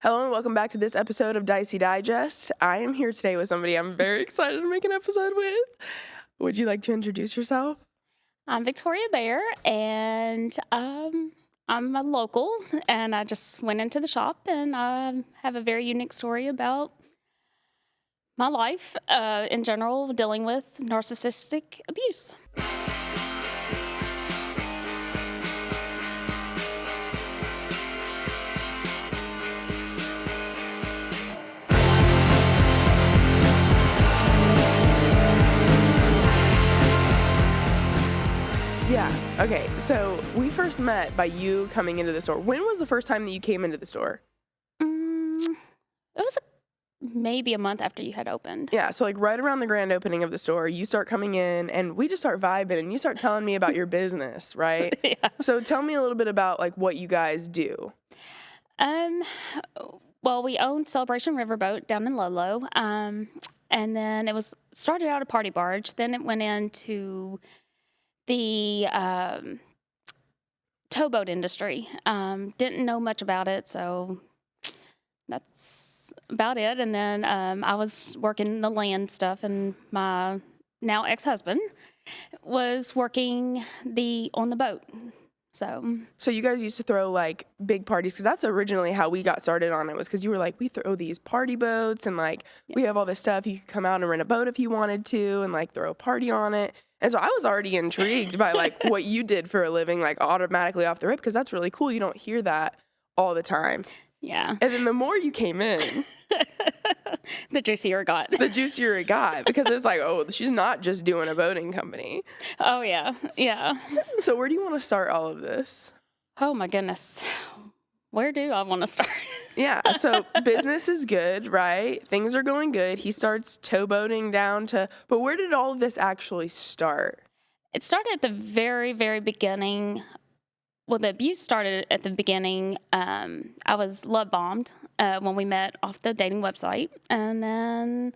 Hello and welcome back to this episode of Dicey Digest. I am here today with somebody I'm very excited to make an episode with. Would you like to introduce yourself? I'm Victoria Baer, and I'm a local, and I just went into the shop, and I have a very unique story about my life in general, dealing with narcissistic abuse. Yeah. Okay. So we first met by you coming into the store. When was the first time that you came into the store? It was maybe a month after you had opened. Yeah. So like right around the grand opening of the store, you start coming in and we just start vibing and you start telling me about your business, right? Yeah. So tell me a little bit about like what you guys do. Well, we owned Celebration Riverboat down in Ludlow, and then it was started out a party barge. Then it went into the towboat industry. Didn't know much about it, so that's about it. And then I was working the land stuff, and my now ex-husband was working on the boat. So you guys used to throw like big parties, because that's originally how we got started on it, was because you were like, we throw these party boats and like we have all this stuff. You could come out and rent a boat if you wanted to and like throw a party on it. And so I was already intrigued by like what you did for a living, like automatically off the rip, because that's really cool. You don't hear that all the time. Yeah. And then the more you came in, The juicier it got. the juicier it got, because it's like, oh, she's not just doing a boating company. Oh, yeah. Yeah. So where do you want to start all of this? Oh, my goodness. Where do I want to start? Yeah, so business is good, right? Things are going good. He starts towboating down to, but where did all of this actually start? It started at the very, very beginning. Well, the abuse started at the beginning. I was love bombed when we met off the dating website. And then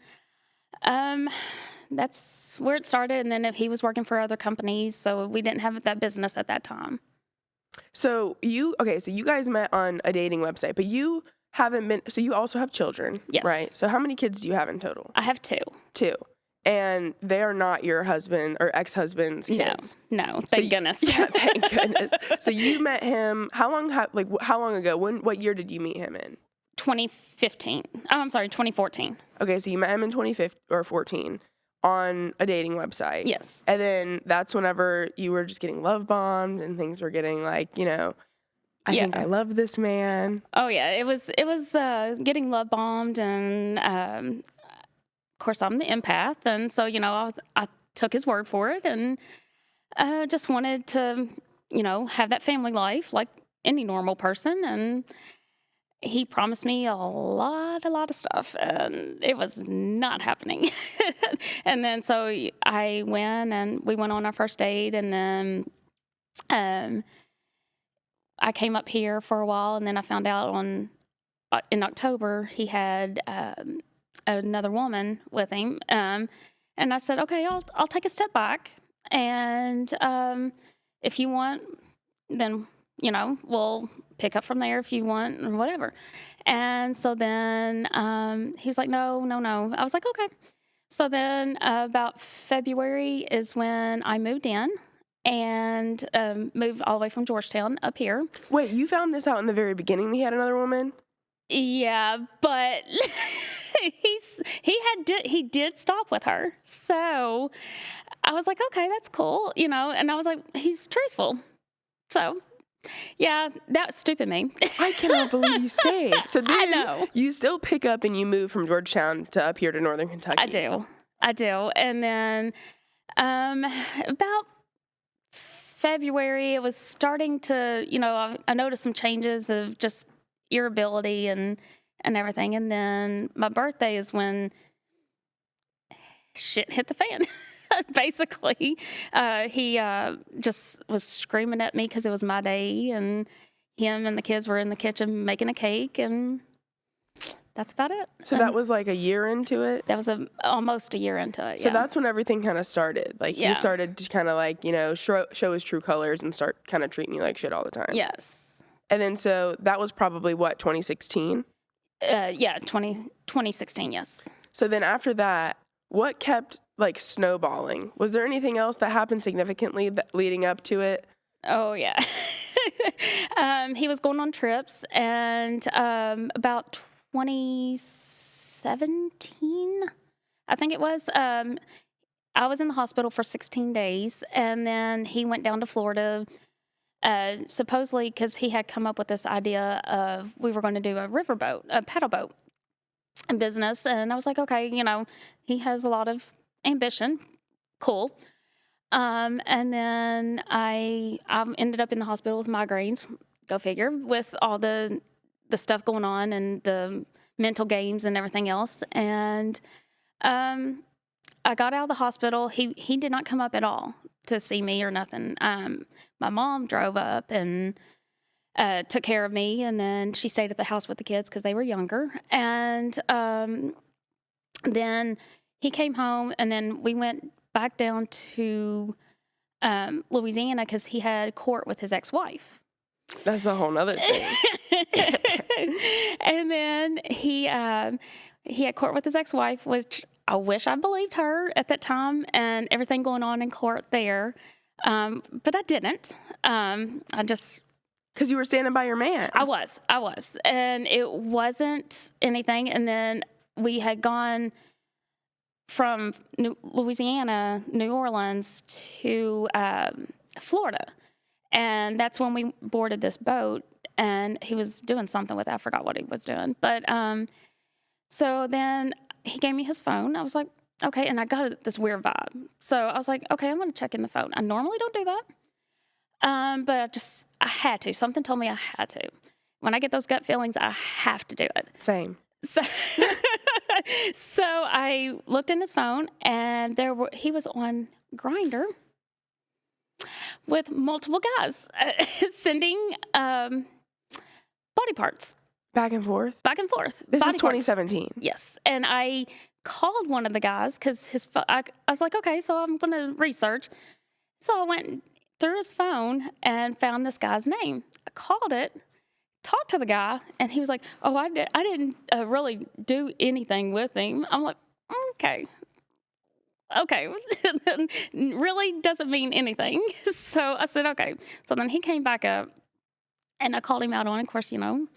that's where it started. And then he was working for other companies, so we didn't have that business at that time. So you guys met on a dating website, but you haven't been, so you also have children, Yes. right? So how many kids do you have in total? I have two. Two. And they are not your husband or ex-husband's kids. No, thank goodness. Yeah, thank goodness. So you met him, how long ago? What year did you meet him in? 2015. Oh, I'm sorry, 2014. Okay, so you met him in 2015 or 14 on a dating website. Yes. And then that's whenever you were just getting love bombed and things were getting like, I think I love this man. Oh yeah, it was getting love bombed, and of course I'm the empath, and so I took his word for it, and just wanted to have that family life like any normal person, and he promised me a lot of stuff, and it was not happening. And then so I went, and we went on our first date, and then I came up here for a while, and then I found out in October he had another woman with him, and I said, okay, I'll take a step back, and if you want, then we'll pick up from there if you want or whatever. And so then he was like, no. I was like, okay. So then about February is when I moved in and moved all the way from Georgetown up here. Wait, you found this out in the very beginning that he had another woman? Yeah, but he did stop with her. So I was like, okay, that's cool, and I was like, he's truthful. So yeah, that was stupid me. I cannot believe you say it. So then I know. You still pick up and you move from Georgetown to up here to Northern Kentucky. I do. And then about February, it was starting to, I noticed some changes of just irritability and everything. And then my birthday is when shit hit the fan. Basically, he just was screaming at me because it was my day, and him and the kids were in the kitchen making a cake, and that's about it. So that was like a year into it? That was almost a year into it, So that's when everything kind of started. Like, he started to kind of like, show his true colors and start kind of treating you like shit all the time. Yes. And then so that was probably, what, 2016? Yeah, 2016, yes. So then after that, what kept like snowballing? Was there anything else that happened significantly leading up to it? Oh, yeah. He was going on trips, and about 2017, I think it was, I was in the hospital for 16 days, and then he went down to Florida, supposedly because he had come up with this idea of we were going to do a riverboat, a paddle boat business. And I was like, okay, he has a lot of ambition. Cool. And then I ended up in the hospital with migraines, go figure, with all the stuff going on and the mental games and everything else. And I got out of the hospital. He did not come up at all to see me or nothing. My mom drove up and took care of me, and then she stayed at the house with the kids because they were younger. And then he came home, and then we went back down to Louisiana because he had court with his ex-wife. That's a whole nother thing. And then he had court with his ex-wife, which I wish I believed her at that time and everything going on in court there. But I didn't. I just... Because you were standing by your man. I was. And it wasn't anything. And then we had gone from Louisiana, New Orleans to Florida. And that's when we boarded this boat, and he was doing something with it. I forgot what he was doing. But so then he gave me his phone. I was like, okay. And I got this weird vibe. So I was like, okay, I'm going to check in the phone. I normally don't do that. But I had to. Something told me I had to. When I get those gut feelings, I have to do it. Same. So, so I looked in his phone, and he was on Grindr with multiple guys sending body parts. Back and forth? Back and forth. This body is 2017. Parts. Yes. And I called one of the guys because I was like, okay, so I'm going to research. So I went through his phone and found this guy's name. I called it, talked to the guy, and he was like, oh, I didn't really do anything with him. I'm like, okay. Really doesn't mean anything. So I said, okay. So then he came back up, and I called him out on it. Of course, I'm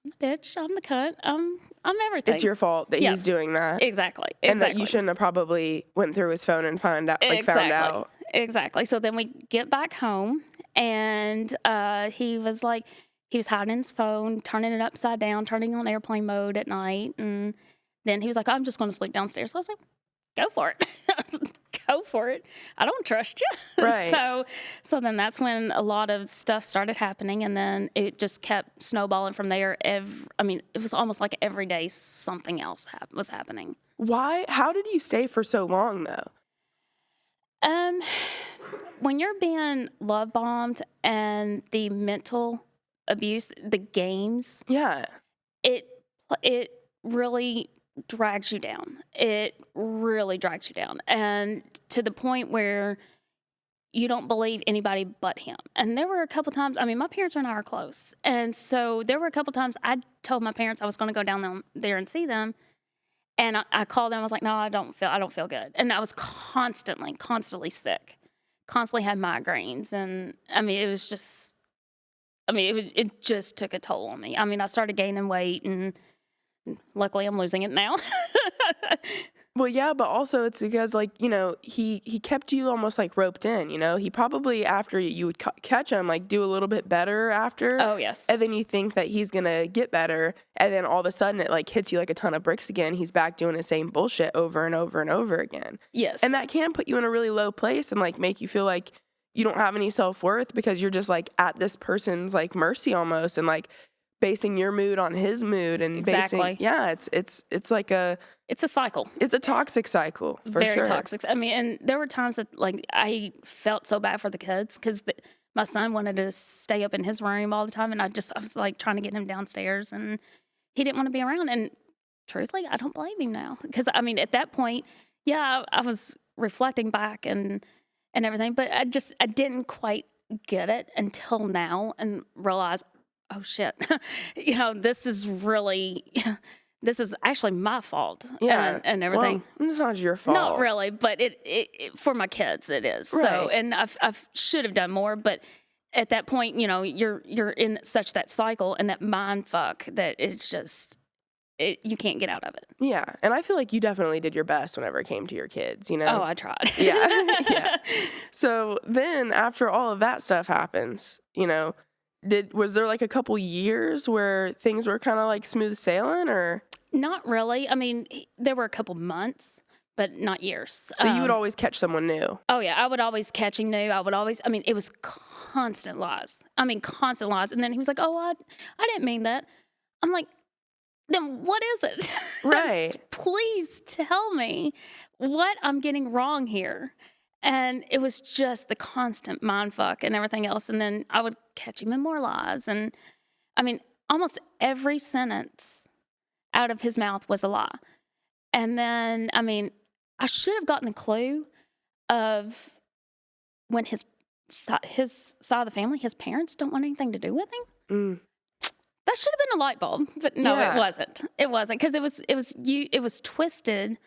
the bitch, I'm the cunt, I'm everything. It's your fault that he's doing that. Exactly. And that you shouldn't have probably went through his phone and found out. Exactly. So then we get back home, and he was hiding his phone, turning it upside down, turning on airplane mode at night. And then he was like, I'm just going to sleep downstairs. So I was like, go for it. Go for it. I don't trust you. Right. So then that's when a lot of stuff started happening, and then it just kept snowballing from there. It was almost like every day something else was happening. Why? How did you stay for so long, though? When you're being love bombed and the mental abuse, the games, it really drags you down. It really drags you down, and to the point where you don't believe anybody but him. And there were a couple times, my parents and I are close, and so there were a couple times I told my parents I was going to go down there and see them. And I called them. I was like, no, I don't feel good. And I was constantly sick, constantly had migraines. And it was just, it just took a toll on me. I started gaining weight, and luckily I'm losing it now. Well, yeah, but also it's because, he kept you almost roped in, He probably, after you would catch him, do a little bit better after. Oh, yes. And then you think that he's going to get better. And then all of a sudden it, hits you like a ton of bricks again. He's back doing the same bullshit over and over and over again. Yes. And that can put you in a really low place and, make you feel like you don't have any self-worth because you're just, at this person's, mercy almost, and, basing your mood on his mood and exactly. It's like it's a cycle. It's a toxic cycle, for Very sure. toxic. And there were times that I felt so bad for the kids because my son wanted to stay up in his room all the time, and I was trying to get him downstairs, and he didn't want to be around. And truthfully, I don't blame him now because at that point, I was reflecting back and everything, but I didn't quite get it until now and realize, oh shit, this is really, this is actually my fault. Yeah. And everything. Well, it's not your fault. Not really, but it for my kids, it is. So, Right. and I should have done more, but at that point, you're in such that cycle and that mind fuck that it's just, you can't get out of it. Yeah. And I feel like you definitely did your best whenever it came to your kids, Oh, I tried. Yeah. Yeah. So then after all of that stuff happens, was there like a couple years where things were kind of like smooth sailing or? Not really. I mean, there were a couple months, but not years. So you would always catch someone new? Oh, yeah. I would always catch him new. It was constant lies. Constant lies. And then he was like, oh, I didn't mean that. I'm like, then what is it? Right. Please tell me what I'm getting wrong here. And it was just the constant mind fuck and everything else. And then I would catch him in more lies. And almost every sentence out of his mouth was a lie. And then, I should have gotten the clue of when his side of the family, his parents don't want anything to do with him. Mm. That should have been a light bulb, but no, Yeah. It wasn't. It wasn't, because it was twisted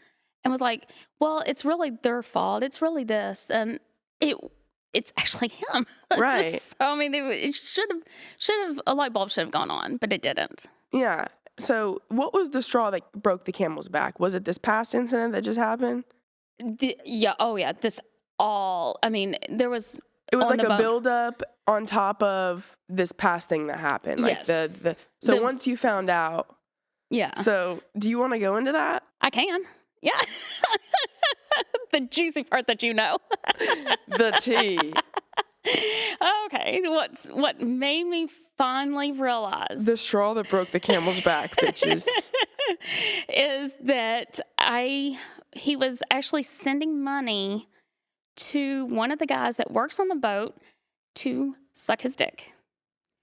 and was like, well, it's really their fault. It's really this, and it's actually him. Right. It should have a light bulb should have gone on, but it didn't. Yeah. So what was the straw that broke the camel's back? Was it this past incident that just happened? This all. There was. It was like a buildup on top of this past thing that happened. Like Yes. Once you found out. Yeah. So do you want to go into that? I can. Yeah. The juicy part that you know. The tea. Okay. What made me finally realize The straw that broke the camel's back, bitches. is that he was actually sending money to one of the guys that works on the boat to suck his dick.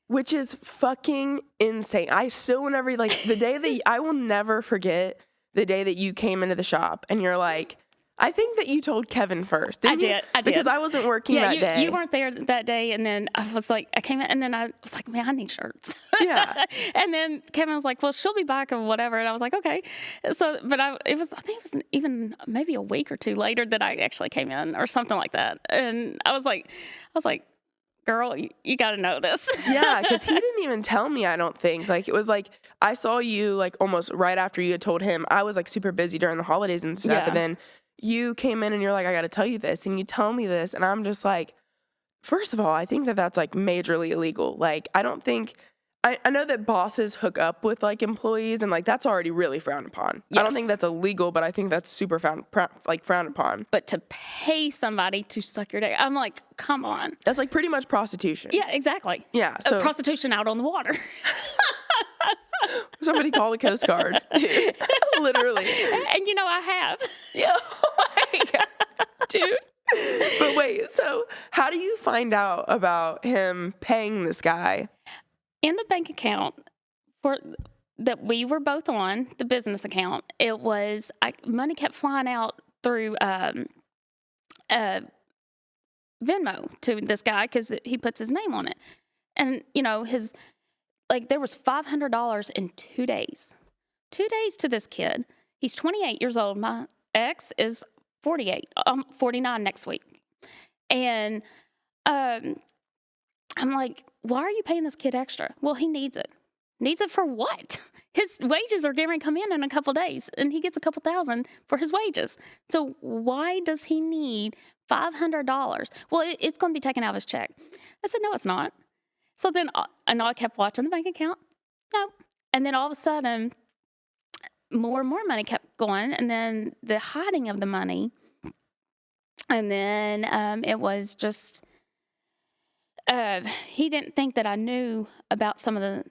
Which is fucking insane. I still whenever the day that I will never forget the day that you came into the shop and you're like, I think that you told Kevin first. I did. Because I wasn't working that day. You weren't there that day, and then I came in, and then I was like, man, I need shirts. Yeah. And then Kevin was like, well, she'll be back or whatever, and I was like, okay. So, but I think it was even maybe a week or two later that I actually came in or something like that, and I was like, girl, you got to know this. Yeah, because he didn't even tell me, I don't think. Like, it was like, I saw you, like, almost right after you had told him. I was, like, super busy during the holidays and stuff. Yeah. And then you came in and you're like, I got to tell you this. And you tell me this. And I'm just like, first of all, I think that that's, like, majorly illegal. Like, I don't think... I know that bosses hook up with, like, employees, and, like, that's already really frowned upon. Yes. I don't think that's illegal, but I think that's super frowned upon. But to pay somebody to suck your dick, I'm like, come on. That's, like, pretty much prostitution. Yeah, exactly. Yeah. So prostitution out on the water. somebody call the Coast Guard. Literally. And, I have. Yeah. Oh my God. Dude. But wait, so how do you find out about him paying this guy? In the bank account that we were both on, the business account, it was money kept flying out through Venmo to this guy because he puts his name on it, and there was $500 in 2 days. 2 days to this kid. He's 28 years old. My ex is 48. 49 next week, and I'm like, why are you paying this kid extra? Well, he needs it. Needs it for what? His wages are going to come in a couple days, and he gets a couple thousand for his wages. So why does he need $500? Well, it's going to be taken out of his check. I said, no, it's not. So then I kept watching the bank account. No. And then all of a sudden, more and more money kept going, and then the hiding of the money. And then it was just... he didn't think that I knew about some of the,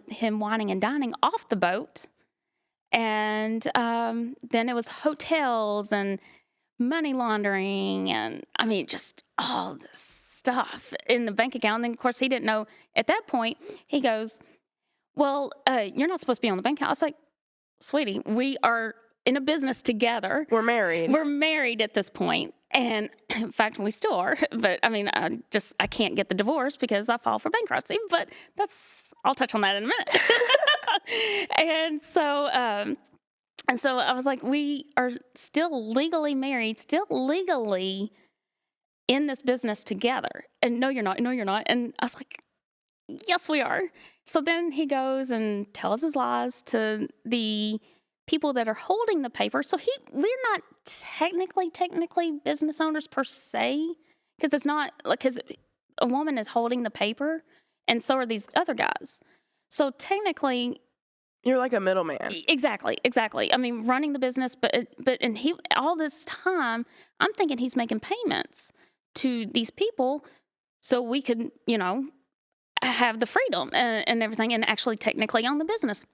him whining and dining off the boat. And then it was hotels and money laundering and, just all this stuff in the bank account. And then, of course, he didn't know at that point. He goes, well, you're not supposed to be on the bank account. I was like, sweetie, we are in a business together. We're married. We're married at this point. And in fact, we still are. But I mean, I can't get the divorce because I filed for bankruptcy. But I'll touch on that in a minute. And so I was like, we are still legally married, still legally in this business together. And no, you're not. No, you're not. And I was like, yes, we are. So then he goes and tells his lies to the people that are holding the paper. So we're not technically business owners per se, because it's not like, because a woman is holding the paper and so are these other guys. So technically, you're like a middleman. Exactly. I mean, running the business, but he all this time, I'm thinking he's making payments to these people so we could, have the freedom and everything, and actually technically own the business.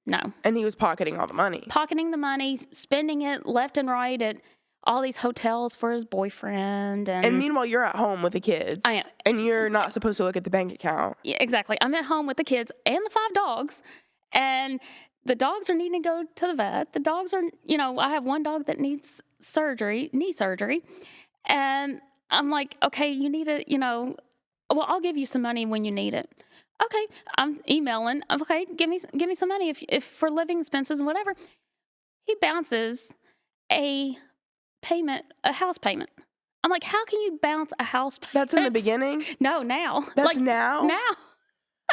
No. And he was pocketing all the money. Pocketing the money, spending it left and right at all these hotels for his boyfriend. And meanwhile, you're at home with the kids. I am. And you're not supposed to look at the bank account. Yeah, exactly. I'm at home with the kids and the 5 dogs. And the dogs are needing to go to the vet. The dogs are, I have one dog that needs knee surgery. And I'm like, okay, you need well, I'll give you some money when you need it. Okay, I'm emailing. Okay, give me some money if for living expenses and whatever. He bounces a house payment. I'm like, how can you bounce a house payment? That's in the beginning? No, now. That's now? Now.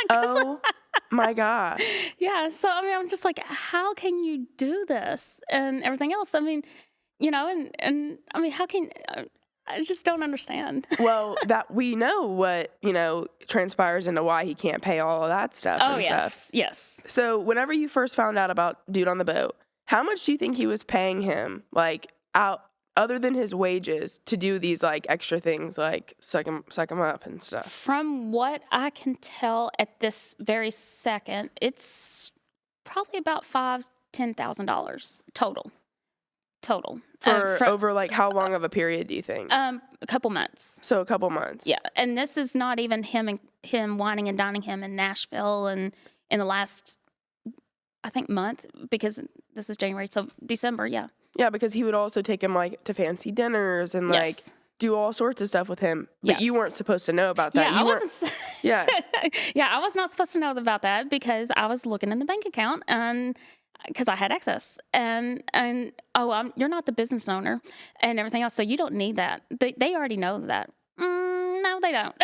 Oh my God. Yeah. So, I mean, I'm just like, how can you do this and everything else? I mean, and I mean, how can, I just don't understand. Well, that we know what, transpires into why he can't pay all of that stuff. Oh, and yes. Stuff. Yes. So whenever you first found out about dude on the boat, how much do you think he was paying him, like, out other than his wages to do these, like, extra things, like suck him up and stuff? From what I can tell at this very second, it's probably about $10,000 total. For over, like, how long of a period do you think? A couple months. So a couple months. Yeah, and this is not even him whining and dining him in Nashville and in the last, I think, month, because this is January, so December, yeah. Yeah, because he would also take him, like, to fancy dinners and, like, do all sorts of stuff with him. But you weren't supposed to know about that. Yeah, I wasn't. Yeah. Yeah, I was not supposed to know about that because I was looking in the bank account and because I had access. And you're not the business owner and everything else, so you don't need that. They already know that. No, they don't.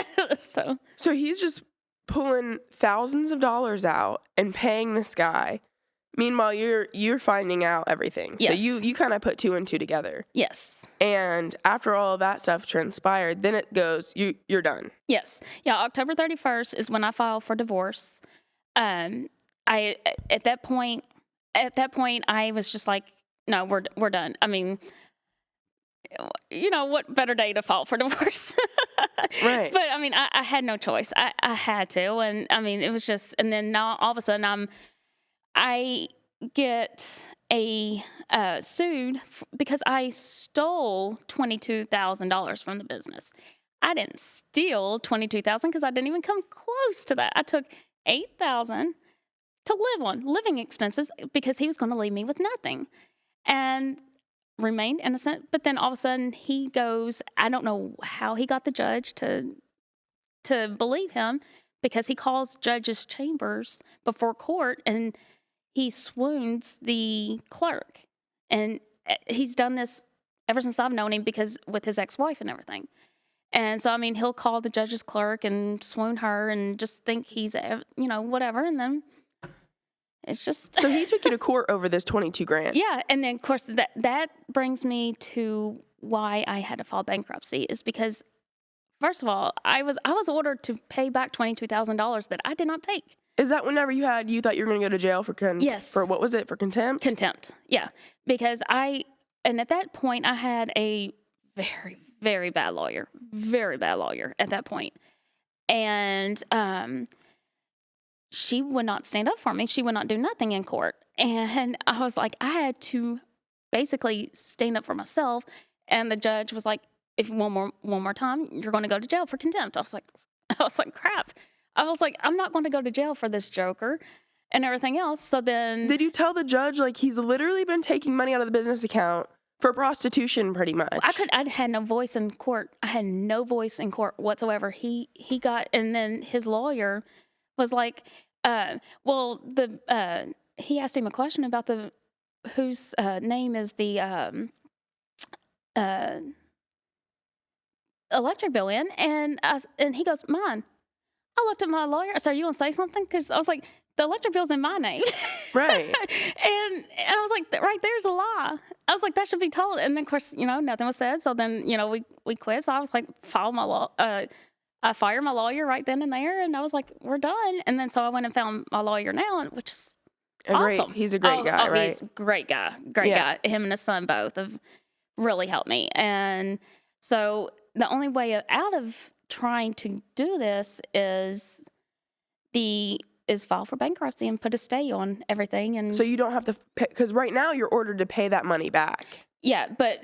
So he's just pulling thousands of dollars out and paying this guy. Meanwhile, you're finding out everything. Yes. So you kind of put 2 and 2 together. Yes. And after all of that stuff transpired, then it goes, you're done. Yes. Yeah, October 31st is when I filed for divorce. At that point I was just like, no, we're done. I mean, what better day to file for divorce? Right. But I mean, I had no choice. I had to. And I mean, it was just, and then now all of a sudden I get sued because I stole $22,000 from the business. I didn't steal $22,000 because I didn't even come close to that. I took $8,000 to live on, living expenses, because he was going to leave me with nothing, and remained innocent. But then all of a sudden he goes, I don't know how he got the judge to believe him, because he calls judges' chambers before court and he swoons the clerk. And he's done this ever since I've known him, because with his ex-wife and everything. And so, I mean, he'll call the judge's clerk and swoon her and just think he's, whatever. And then it's just. So he took you to court over this $22,000. Yeah. And then, of course, that brings me to why I had to file bankruptcy, is because, first of all, I was ordered to pay back $22,000 that I did not take. Is that whenever you thought you were going to go to jail for Yes. For what was it? For contempt? Contempt. Yeah. Because and at that point I had a very, very bad lawyer at that point. And she would not stand up for me. She would not do nothing in court. And I was like, I had to basically stand up for myself. And the judge was like, if one more time, you're going to go to jail for contempt. I was like, crap. I was like, I'm not going to go to jail for this joker and everything else. So then, did you tell the judge, like, he's literally been taking money out of the business account For prostitution, pretty much. I had no voice in court. I had no voice in court whatsoever. He got, and then his lawyer was like, he asked him a question about whose name is the electric bill in, and he goes, mine. I looked at my lawyer. I said, are you gonna say something? Because I was like, the electric bill's in my name. Right. and I was like, right there's a lie. I was like, that should be told. And then, of course, nothing was said. So then, we quit. So I was like, I fired my lawyer right then and there. And I was like, we're done. And then so I went and found my lawyer now, which is awesome. He's a great guy, right? He's a great guy. Great guy. Him and his son both have really helped me. And so the only way out of trying to do this is file for bankruptcy and put a stay on everything. And so you don't have to pay, because right now you're ordered to pay that money back. Yeah, but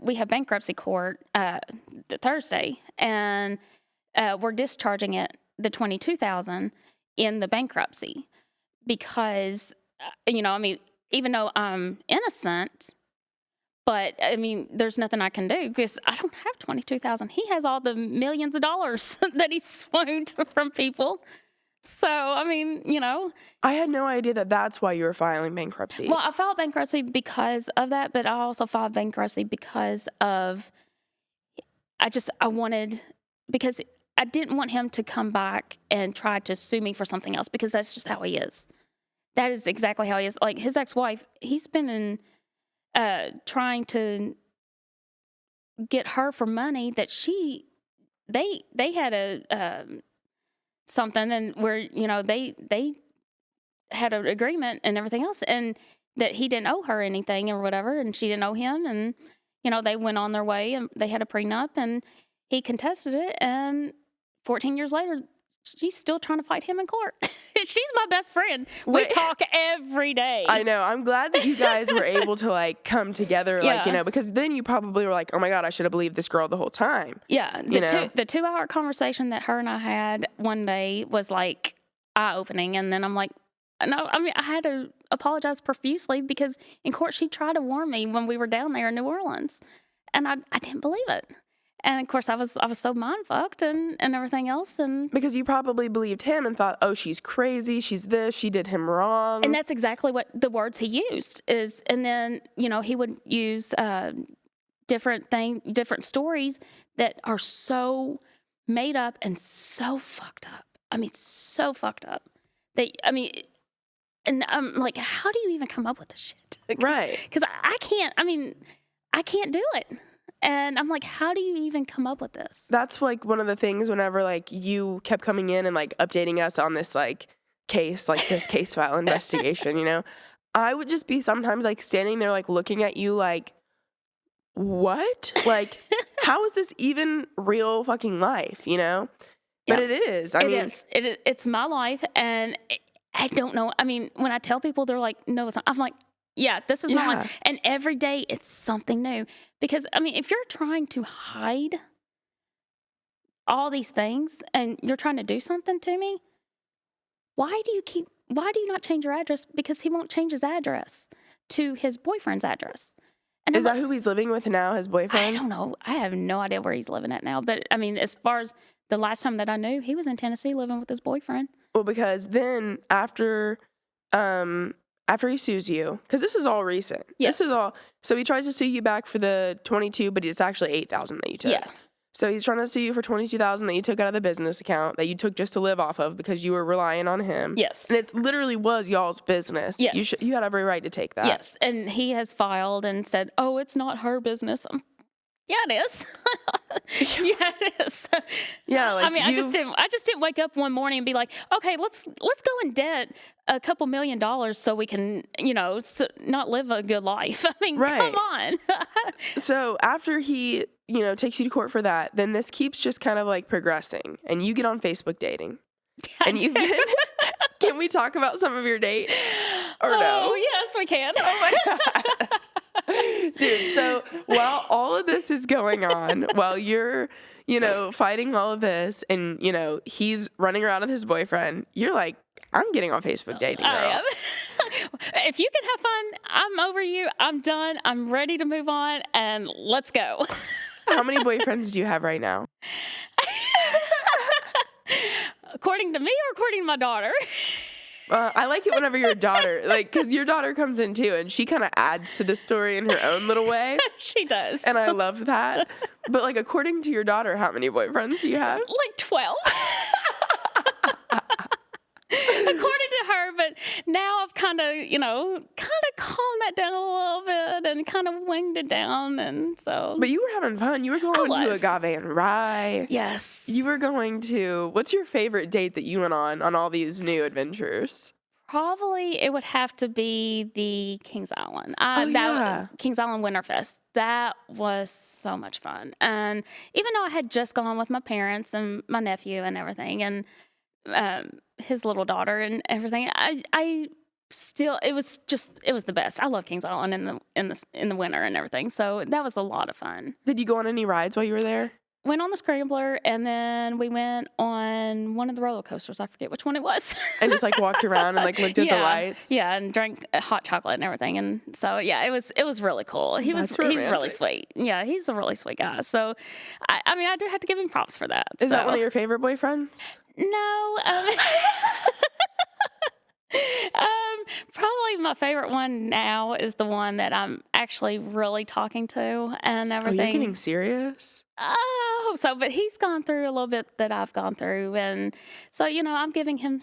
we have bankruptcy court Thursday, and we're discharging it, the $22,000 in the bankruptcy, because even though I'm innocent, but there's nothing I can do because I don't have $22,000. He has all the millions of dollars that he swooned from people. So, I had no idea that that's why you were filing bankruptcy. Well, I filed bankruptcy because of that, but I also filed bankruptcy because of, because I didn't want him to come back and try to sue me for something else, because that's just how he is. That is exactly how he is. Like his ex-wife, he's been trying to get her for money that they had a something, and where they had an agreement and everything else, and that he didn't owe her anything or whatever, and she didn't owe him, and they went on their way, and they had a prenup, and he contested it, and 14 years later she's still trying to fight him in court. She's my best friend. We talk every day. I know. I'm glad that you guys were able to come together, because then you probably were like, oh my God, I should have believed this girl the whole time. Yeah. The 2-hour conversation that her and I had one day was like eye-opening. And then I'm like, no, I had to apologize profusely, because in court she tried to warn me when we were down there in New Orleans, and I didn't believe it. And of course, I was so mind fucked and everything else, and because you probably believed him and thought, oh, she's crazy, she's this, she did him wrong. And that's exactly what the words he used is. And then he would use different stories that are so made up and so fucked up. So fucked up that and I'm like, how do you even come up with this shit? Right? Because I can't. I can't do it. And I'm like, how do you even come up with this? That's one of the things whenever you kept coming in and updating us on this case, this case file investigation, I would just be sometimes standing there looking at you what? How is this even real fucking life, But it is. It's my life, and I don't know. When I tell people, they're like, no, it's not. I'm like, yeah, this is my life. And every day it's something new. Because, if you're trying to hide all these things and you're trying to do something to me, why do you not change your address? Because he won't change his address to his boyfriend's address. And is that who he's living with now, his boyfriend? I don't know. I have no idea where he's living at now. But, as far as the last time that I knew, he was in Tennessee living with his boyfriend. Well, because then after he sues you, because this is all recent. Yes. This is all. So he tries to sue you back for the 22, but it's actually 8,000 that you took. Yeah. So he's trying to sue you for 22,000 that you took out of the business account that you took just to live off of because you were relying on him. Yes. And it literally was y'all's business. Yes. You had every right to take that. Yes. And he has filed and said, "Oh, it's not her business." Yeah, it is. Yeah, it is. Yeah, I just didn't wake up one morning and be like, okay, let's go in debt a couple $1 million so we can, not live a good life. Right. Come on. So after he, takes you to court for that, then this keeps just kind of progressing, and you get on Facebook dating. And you've been. Can we talk about some of your dates? Or no? Oh, yes, we can. Oh my God. Dude, so while all of this is going on, while you're, fighting all of this, and, he's running around with his boyfriend, you're like, I'm getting on Facebook dating, girl. I am. If you can have fun, I'm over you. I'm done. I'm ready to move on, and let's go. How many boyfriends do you have right now? According to me or according to my daughter? I like it whenever your daughter, like, because your daughter comes in too, and she kind of adds to the story in her own little way. She does. And I love that. But, like, according to your daughter, how many boyfriends do you have? Like 12. According to her, but now I've kind of calmed that down a little bit and kind of winged it down, and so. But you were having fun. You were going to Agave and Rye. Yes. You were going to, what's your favorite date that you went on all these new adventures? Probably it would have to be the Kings Island. Kings Island Winterfest. That was so much fun. And even though I had just gone with my parents and my nephew and everything, and his little daughter and everything, I still, it was the best. I love Kings Island in the winter and everything. So that was a lot of fun. Did you go on any rides while you were there? Went on the Scrambler, and then we went on one of the roller coasters. I forget which one it was. And just like walked around and like looked at the lights. Yeah, and drank hot chocolate and everything. And so yeah, it was really cool. He's really sweet. Yeah, he's a really sweet guy. So I mean, I do have to give him props for that. Is that one of your favorite boyfriends? No. Probably my favorite one now is the one that I'm actually really talking to and everything. Oh, you're getting serious? I hope so, but he's gone through a little bit that I've gone through, and so I'm giving him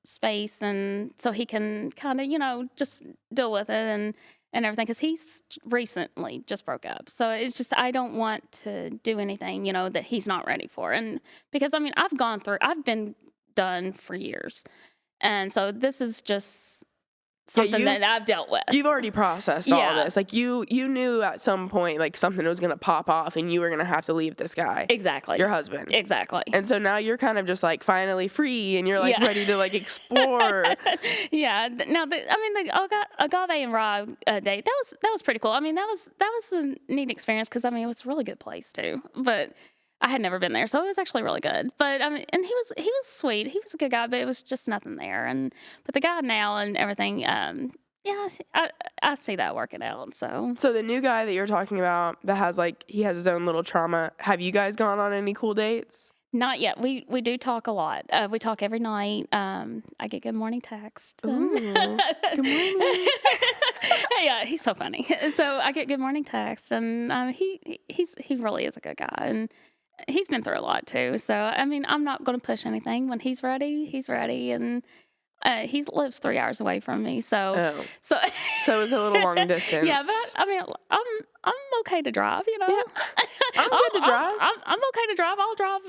space, and so he can kind of just deal with it and everything, because he's recently just broke up. So it's just, I don't want to do anything that he's not ready for, and because I've been done for years. And so this is just something that I've dealt with. You've already processed all of this. Like you knew at some point like something was going to pop off and you were going to have to leave this guy. Exactly. Your husband. Exactly. And so now you're kind of just like finally free and you're like ready to like explore. Yeah. Now the Agave and Rye date, that was pretty cool. I mean, that was a neat experience, because it was a really good place too. But I had never been there, so it was actually really good. But and he was sweet. He was a good guy, but it was just nothing there. But the guy now and everything, I see that working out. So the new guy that you're talking about that has he has his own little trauma. Have you guys gone on any cool dates? Not yet. We do talk a lot. We talk every night. I get good morning text. Ooh, good morning. Yeah, he's so funny. So I get good morning text, and he really is a good guy, and he's been through a lot too. So I'm not going to push anything. When he's ready, he's ready, and he lives 3 hours away from me. So it's a little long distance. Yeah, but I'm okay to drive. Yeah. I'm good to drive. I'm okay to drive. I'll drive,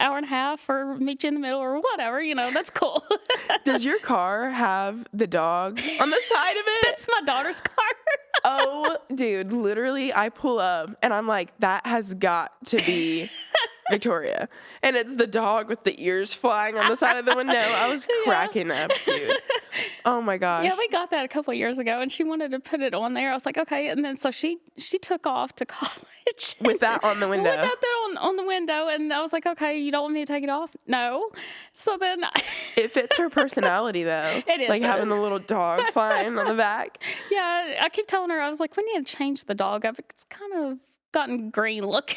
hour and a half, or meet you in the middle, or whatever. That's cool. Does your car have the dog on the side of it? That's my daughter's car. Oh, dude, literally, I pull up and I'm like, that has got to be Victoria. And it's the dog with the ears flying on the side of the window. I was cracking up, dude. Oh my gosh. Yeah, we got that a couple of years ago, and she wanted to put it on there. I was like, okay. And then so she took off to college. With that on the window. With that on the window. And I was like, okay, you don't want me to take it off? No. So then. It fits her personality, though. It is. Like having the little dog flying on the back. Yeah, I keep telling her, I was like, we need to change the dog up. It's kind of gotten green look.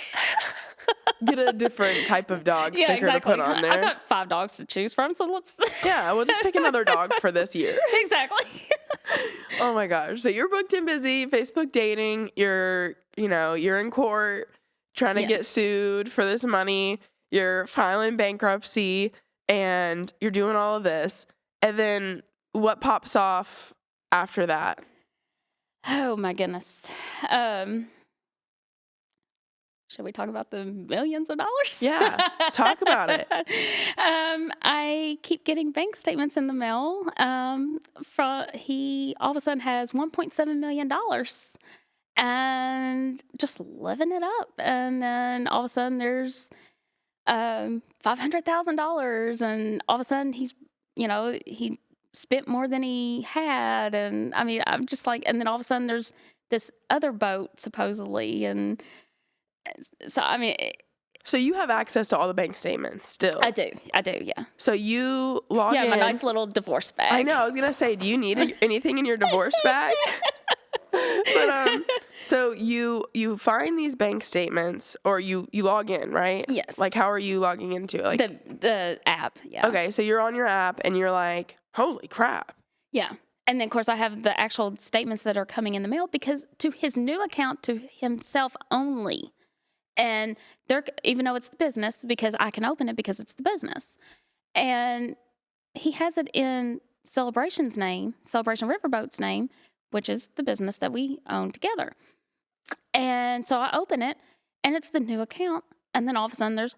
Get a different type of dog sticker to put on there. I got 5 dogs to choose from, so let's. Yeah, we'll just pick another dog for this year. Exactly. Oh my gosh. So you're booked and busy, Facebook dating, you're in court trying to get sued for this money, you're filing bankruptcy, and you're doing all of this. And then what pops off after that? Oh my goodness. Should we talk about the millions of dollars? Yeah, talk about it. I keep getting bank statements in the mail. He all of a sudden has $1.7 million and just living it up. And then all of a sudden there's $500,000, and all of a sudden he spent more than he had. And I'm just like, and then all of a sudden there's this other boat supposedly, and so So you have access to all the bank statements still. I do, yeah. So you log in. Yeah, my nice little divorce bag. I know. I was gonna say, do you need anything in your divorce bag? But so you find these bank statements, or you log in, right? Yes. Like, how are you logging into it? Like the app, yeah. Okay, so you're on your app and you're like, holy crap. Yeah. And then, of course, I have the actual statements that are coming in the mail because to his new account, to himself only. And even though it's the business, because I can open it because it's the business. And he has it in Celebration Riverboat's name, which is the business that we own together. And so I open it, and it's the new account. And then all of a sudden, there's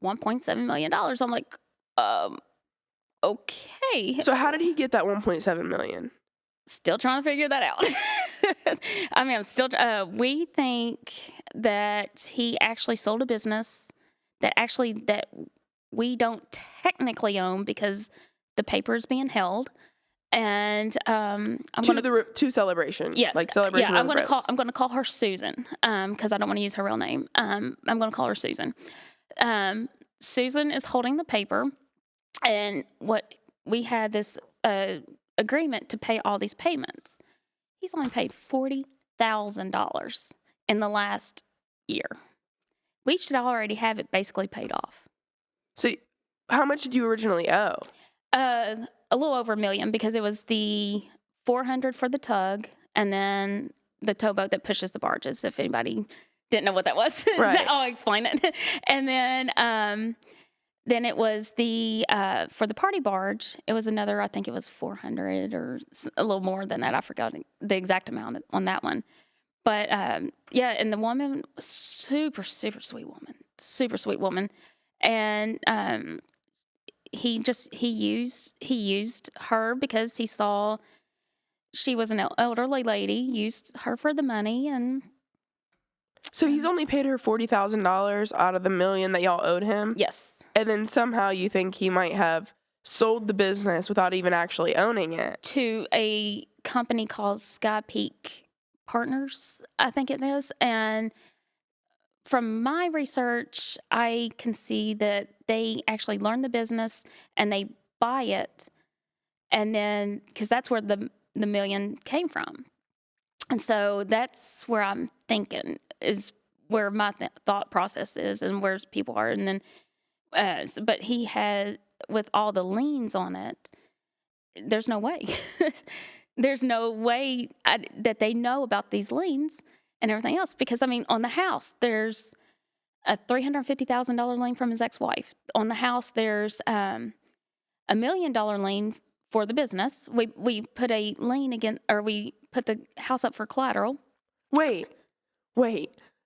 $1.7 million. I'm like, okay. So how did he get that 1.7 million? Still trying to figure that out. I mean, we think that he actually sold a business that we don't technically own because the paper is being held. And to Celebration. Yeah, like Celebration. Yeah, I'm going to call her Susan because I don't want to use her real name. I'm going to call her Susan. Susan is holding the paper, and what we had this agreement to pay all these payments. He's only paid $40,000 in the last year. We should already have it basically paid off. So how much did you originally owe? A little over $1 million because it was the $400 for the tug and then the towboat that pushes the barges. If anybody didn't know what that was, right. I'll explain it. And then it was for the party barge, it was another, I think it was $400 or a little more than that. I forgot the exact amount on that one. But yeah, and the woman, super, super sweet woman. And he used her because he saw she was an elderly lady, used her for the money. And so he's only paid her $40,000 out of the $1 million that y'all owed him? Yes. And then somehow you think he might have sold the business without even actually owning it. To a company called Sky Peak Partners, I think it is. And from my research, I can see that they actually learn the business and they buy it. And then, because that's where the $1 million came from. And so that's where I'm thinking is where my thought process is and where people are. And then, but he had, with all the liens on it, there's no way. There's no way that they know about these liens and everything else. Because, I mean, on the house, there's a $350,000 lien from his ex-wife. On the house, there's $1 million lien for the business. We put a lien again, or we put the house up for collateral. Wait.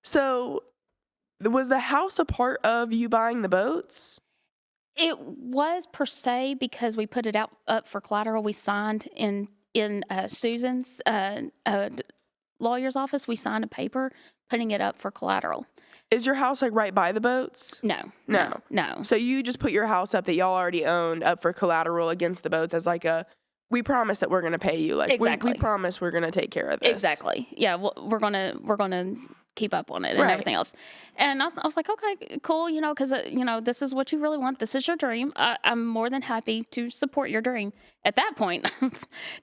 So was the house a part of you buying the boats? It was per se because we put it up for collateral. We signed in Susan's lawyer's office. We signed a paper putting it up for collateral. Is your house like right by the boats? No. So you just put your house up that y'all already owned up for collateral against the boats as like we promise that we're going to pay you. Like exactly. we promise we're going to take care of this. Exactly. Yeah. We're gonna keep up on it and everything else. And I was like, okay, cool. Because this is what you really want. This is your dream. I'm more than happy to support your dream. At that point,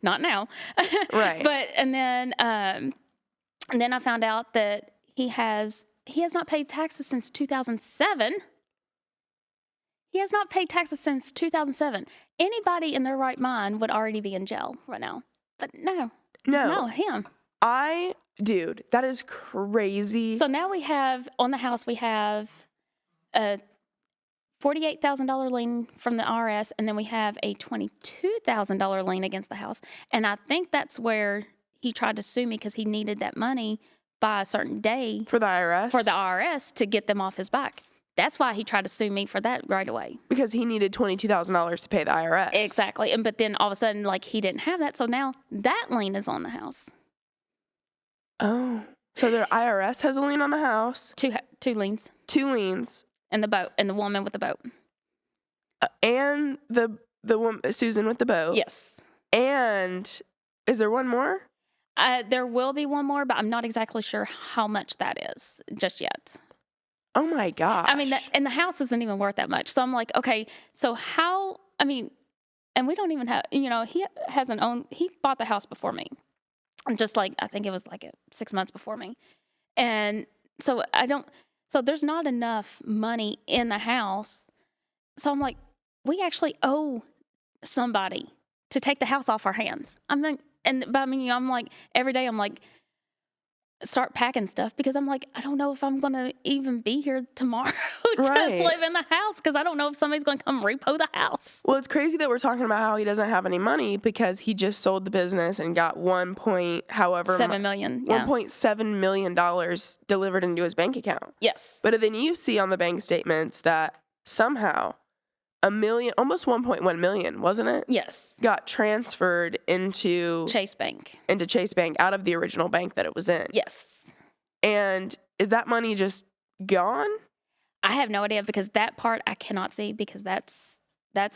not now. Right. But and then I found out that he has not paid taxes since 2007. He has not paid taxes since 2007. Anybody in their right mind would already be in jail right now. But no, him. Dude, that is crazy. So now we have, on the house, we have a $48,000 lien from the IRS, and then we have a $22,000 lien against the house. And I think that's where he tried to sue me because he needed that money by a certain day. For the IRS? For the IRS to get them off his back. That's why he tried to sue me for that right away. Because he needed $22,000 to pay the IRS. Exactly. But then all of a sudden, he didn't have that. So now that lien is on the house. Oh. So the IRS has a lien on the house. Two liens. 2 liens. And the boat. And the woman with the boat. And the woman, Susan with the boat. Yes. And is there one more? There will be one more, but I'm not exactly sure how much that is just yet. Oh my gosh. I mean, and the house isn't even worth that much. So I'm like, okay, so how, I mean, and we don't even have, he he bought the house before me. And just like, I think it was like 6 months before me. And so so there's not enough money in the house. So I'm like, we actually owe somebody to take the house off our hands. I'm like, every day I'm like, start packing stuff because I'm like, I don't know if I'm going to even be here tomorrow to live in the house because I don't know if somebody's going to come repo the house. Well, it's crazy that we're talking about how he doesn't have any money because he just sold the business and got $7 million. Yeah. $1.7 million delivered into his bank account. Yes. But then you see on the bank statements that somehow almost 1.1 million, wasn't it? Yes. Got transferred into Chase Bank out of the original bank that it was in. Yes. And is that money just gone? I have no idea because that part I cannot see because that's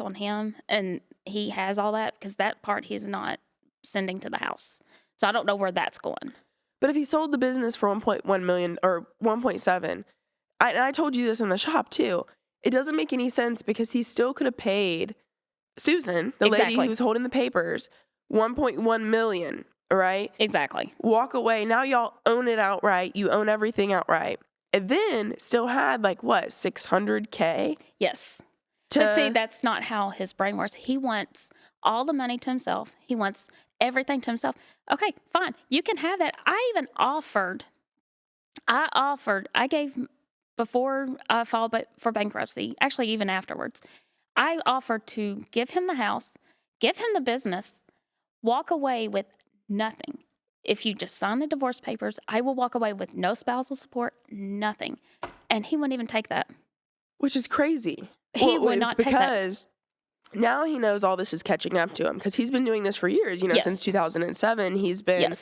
on him and he has all that because that part he's not sending to the house. So I don't know where that's going. But if he sold the business for 1.1 million or 1.7, I told you this in the shop too. It doesn't make any sense because he still could have paid Susan, the lady who's holding the papers, 1.1 million, right? Exactly. Walk away. Now y'all own it outright. You own everything outright. And then still had like what, $600K? Yes. But see, that's not how his brain works. He wants all the money to himself. He wants everything to himself. Okay, fine. You can have that. I even offered, I gave, before I filed for bankruptcy, actually even afterwards, I offered to give him the house, give him the business, walk away with nothing. If you just sign the divorce papers, I will walk away with no spousal support, nothing. And he wouldn't even take that. Which is crazy. He would not take that. Because now he knows all this is catching up to him because he's been doing this for years. Since 2007, he's been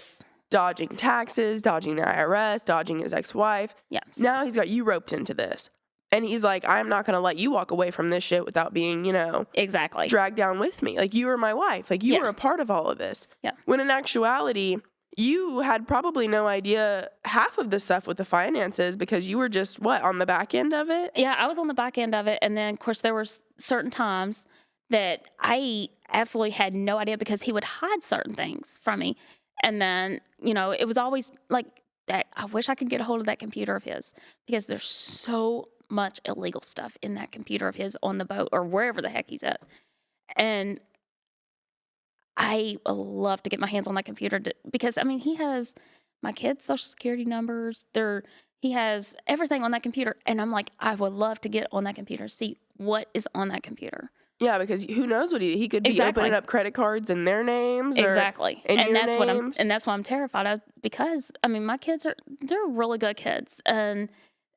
dodging taxes, dodging the IRS, dodging his ex-wife. Yes. Now he's got you roped into this. And he's like, I'm not going to let you walk away from this shit without being, exactly dragged down with me. Like, you were my wife. Like, you were a part of all of this. Yeah. When in actuality, you had probably no idea half of the stuff with the finances because you were just, on the back end of it? Yeah, I was on the back end of it. And then, of course, there were certain times that I absolutely had no idea because he would hide certain things from me. And then, it was always like that. I wish I could get a hold of that computer of his because there's so much illegal stuff in that computer of his on the boat or wherever the heck he's at. And I love to get my hands on that computer because, he has my kids' social security numbers. He has everything on that computer. And I'm like, I would love to get on that computer and see what is on that computer. Yeah, because who knows what he could be opening up credit cards in their names. Exactly. Or in your names. That's what I'm terrified of because, my kids they're really good kids. And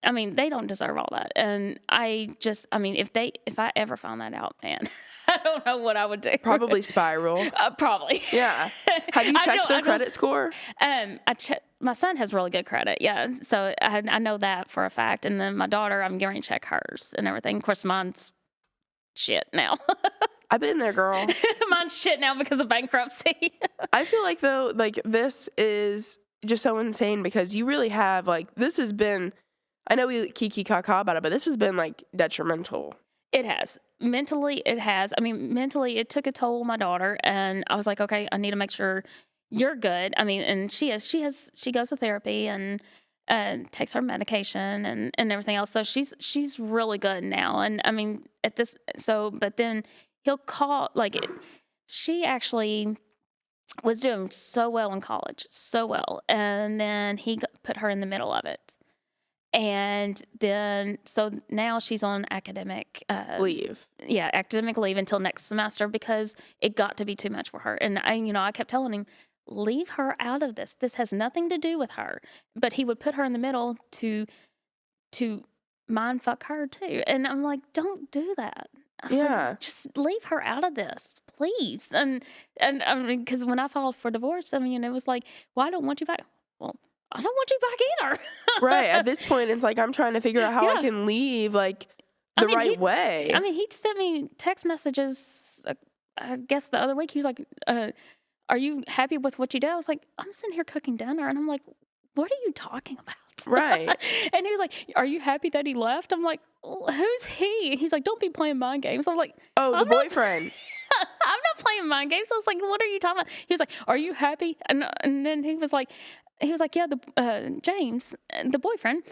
they don't deserve all that. And I just, if I ever found that out, man, I don't know what I would do. Probably spiral. Probably. Yeah. Have you checked their credit score? My son has really good credit. Yeah. So I know that for a fact. And then my daughter, I'm going to check hers and everything. Of course, mine's shit now. I've been there, girl. Mine's shit now because of bankruptcy. I feel like, though, this is just so insane because you really have, this has been, I know we kiki kaka about it, but this has been, detrimental. It has. Mentally, it has. Mentally, it took a toll on my daughter, and I was like, okay, I need to make sure you're good. And she goes to therapy and takes her medication and everything else. So she's really good now. And but then he'll call, she actually was doing so well in college, so well. And then he put her in the middle of it. And then, so now she's on academic leave. Yeah, academic leave until next semester because it got to be too much for her. And I kept telling him, leave her out of this. This has nothing to do with her. But he would put her in the middle to mind fuck her too. And I'm like, don't do that. I said, just leave her out of this, please. And because when I filed for divorce, it was like, well, I don't want you back. Well, I don't want you back either. Right. At this point, it's like I'm trying to figure out how I can leave the right way. He sent me text messages, I guess the other week. He was like, are you happy with what you did? I was like, I'm sitting here cooking dinner. And I'm like, what are you talking about? Right. And he was like, "Are you happy that he left?" I'm like, "Who's he?" He's like, "Don't be playing mind games." I'm like, Oh, the I'm boyfriend. I'm not playing mind games. I was like, "What are you talking about?" He was like, "Are you happy?" And then he was like, "Yeah, the James, the boyfriend."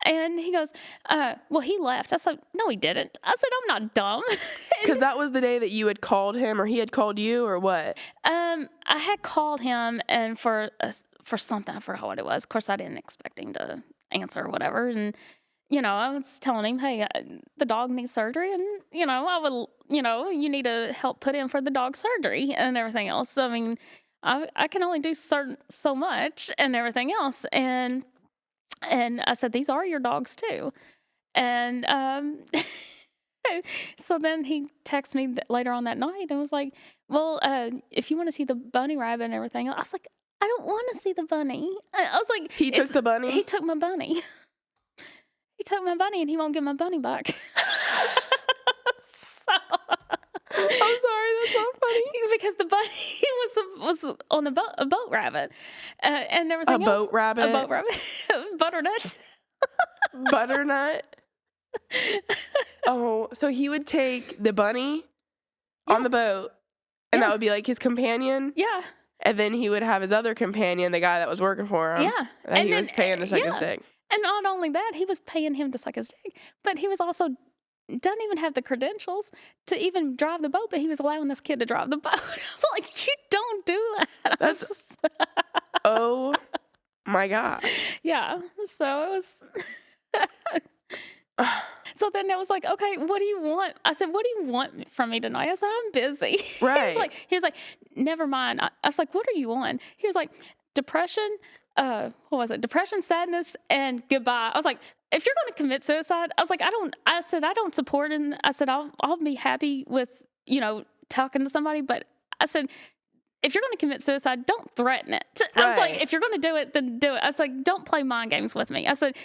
And he goes, "Well, he left." I said, "No, he didn't." I said, "I'm not dumb." Because that was the day that you had called him, or he had called you, or what? I had called him and for something, I forgot what it was. Of course, I didn't expect him to answer or whatever. And I was telling him, "Hey, the dog needs surgery, and I would, you need to help put in for the dog surgery and everything else." I mean, I can only do so much and everything else. And I said, "These are your dogs too." And so then he texted me later on that night and was like, "Well, if you want to see the bunny rabbit and everything," I was like, "I don't want to see the bunny." I was like, He took the bunny? He took my bunny. He took my bunny and he won't give my bunny back. So, I'm sorry, that's not funny. because the bunny was on a boat rabbit and everything A else. boat rabbit? A boat rabbit. Butternut. Butternut? Oh, so he would take the bunny on the boat, and that would be like his companion? Yeah. And then he would have his other companion, the guy that was working for him. Yeah. That he was paying to suck his dick. And not only that, he was paying him to suck his dick, but he was also doesn't even have the credentials to even drive the boat, but he was allowing this kid to drive the boat. I'm like, you don't do that. That's oh my God. Yeah. So it was. So then I was like, "Okay, what do you want?" I said, "What do you want from me tonight?" I said, "I'm busy." Right. He was like, "Never mind." I was like, "What are you on?" He was like, "Depression, what was it? Depression, sadness, and goodbye." I was like, "If you're going to commit suicide," I was like, I said, "I don't support it." I said, I'll be happy with, talking to somebody, but I said, if you're going to commit suicide, don't threaten it. Right. I was like, if you're going to do it, then do it. I was like, don't play mind games with me. I said,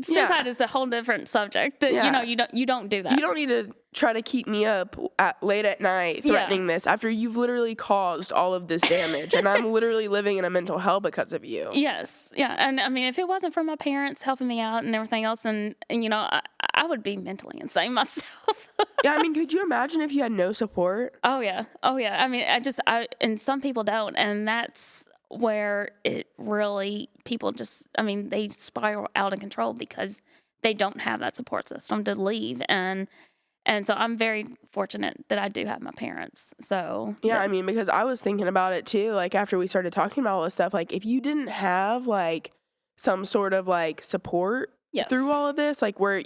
suicide is a whole different subject. That you don't do that. You don't need to try to keep me up late at night threatening this after you've literally caused all of this damage, and I'm literally living in a mental hell because of you. Yes, yeah, and I mean, if it wasn't for my parents helping me out and everything else, and I would be mentally insane myself. Yeah, I mean, could you imagine if you had no support? Oh yeah. I mean, and some people don't, and that's where it really, people just, I mean, they spiral out of control because they don't have that support system to leave. And so I'm very fortunate that I do have my parents. So yeah, I mean, because I was thinking about it too, like after we started talking about all this stuff, like if you didn't have like some sort of like support through all of this, like where,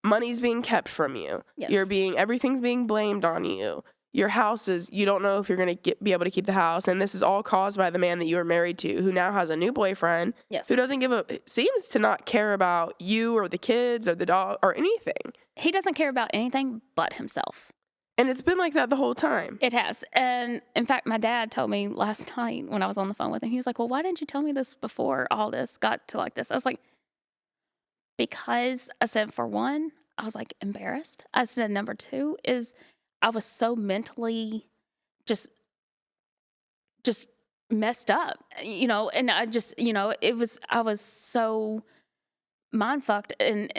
money's being kept from you. Yes. Everything's being blamed on you. Your house you don't know if you're going to be able to keep the house. And this is all caused by the man that you were married to, who now has a new boyfriend. Yes. Who seems to not care about you or the kids or the dog or anything. He doesn't care about anything but himself. And it's been like that the whole time. It has. And in fact, my dad told me last night when I was on the phone with him, he was like, "Well, why didn't you tell me this before all this got to like this?" I was like, because I said, for one, I was like embarrassed. I said, number two is I was so mentally just messed up, and I just, I was so mind fucked. And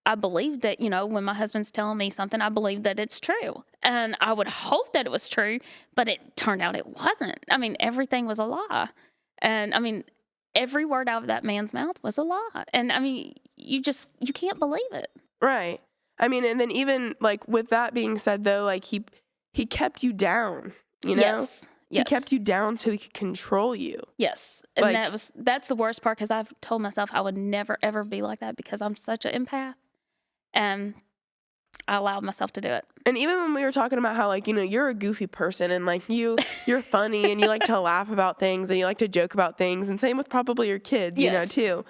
I believe that, when my husband's telling me something, I believe that it's true. And I would hope that it was true, but it turned out it wasn't. I mean, everything was a lie. And I mean, every word out of that man's mouth was a lie. And I mean, you can't believe it. Right. I mean, and then even like with that being said though, like he kept you down, Yes. He kept you down so he could control you. Yes. And that's the worst part, because I've told myself I would never ever be like that because I'm such an empath. And I allowed myself to do it. And even when we were talking about how, like, you're a goofy person and, like, you're funny and you like to laugh about things and you like to joke about things. And same with probably your kids, too.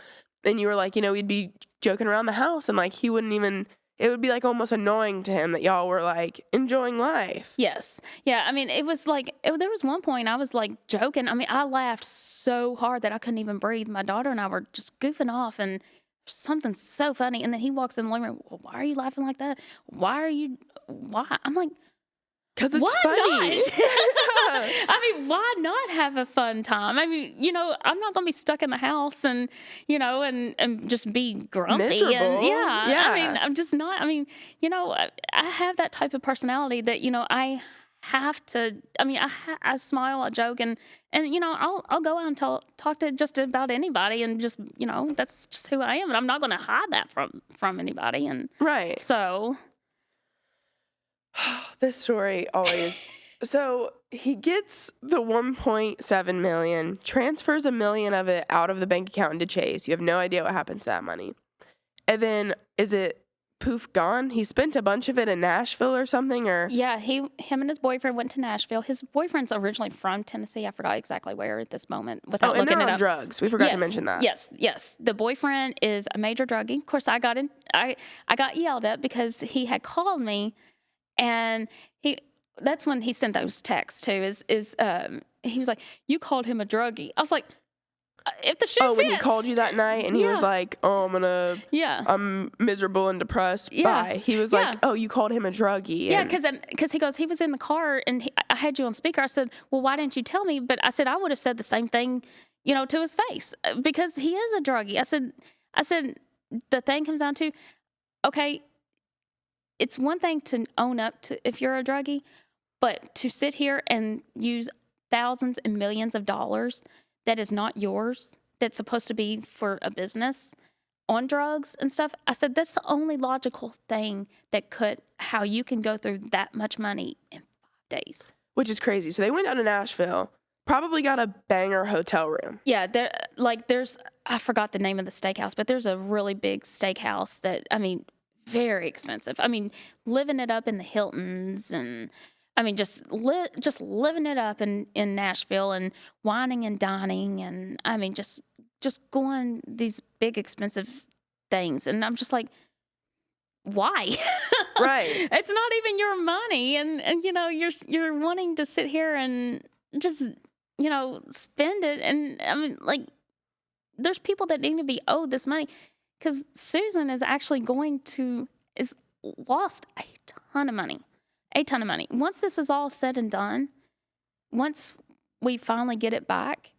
And you were like, we'd be joking around the house and, like, he wouldn't even, it would be, like, almost annoying to him that y'all were, like, enjoying life. Yes. Yeah. I mean, it was like, there was one point I was, like, joking. I mean, I laughed so hard that I couldn't even breathe. My daughter and I were just goofing off and something so funny, and then he walks in the living room. "Well, why are you laughing like that? Why?" I'm like, because it's funny. I mean, why not have a fun time? I mean, I'm not going to be stuck in the house and, and just be grumpy. Miserable. And Yeah. I mean, I'm just not, I have that type of personality that, I have to, I smile, I joke, and I'll go out and talk to just about anybody, and just, that's just who I am. And I'm not going to hide that from anybody. And Right. so this story always. So he gets the 1.7 million, transfers $1 million of it out of the bank account into Chase. You have no idea what happens to that money. And then is it poof gone? He spent a bunch of it in Nashville or something, or yeah, him and his boyfriend went to Nashville. His boyfriend's originally from Tennessee. I forgot exactly where at this moment without and looking they're it on up. drugs. We forgot to mention that. Yes. The boyfriend is a major druggie. Of course, I got yelled at because he had called me, and that's when he sent those texts too. He was like, "You called him a druggie." I was like, "If the shoe fits." When he called you that night and he was like, "Oh, I'm miserable and depressed." Yeah. Bye. He was like, "Oh, you called him a druggie." Yeah, because he goes, he was in the car and I had you on speaker. I said, "Well, why didn't you tell me?" But I said I would have said the same thing, to his face, because he is a druggie. I said the thing comes down to, okay, it's one thing to own up to if you're a druggie, but to sit here and use thousands and millions of dollars that is not yours, that's supposed to be for a business, on drugs and stuff. I said, that's the only logical thing how you can go through that much money in 5 days. Which is crazy. So they went down to Nashville, probably got a banger hotel room. Yeah, there's, I forgot the name of the steakhouse, but there's a really big steakhouse that, very expensive. Living it up in the Hiltons, and just living it up in Nashville, and whining and dining, and just going these big expensive things. And I'm just like, why? Right. It's not even your money, and you're wanting to sit here and just spend it. And there's people that need to be owed this money, because Susan is actually is lost a ton of money. Once this is all said and done, once we finally get it back,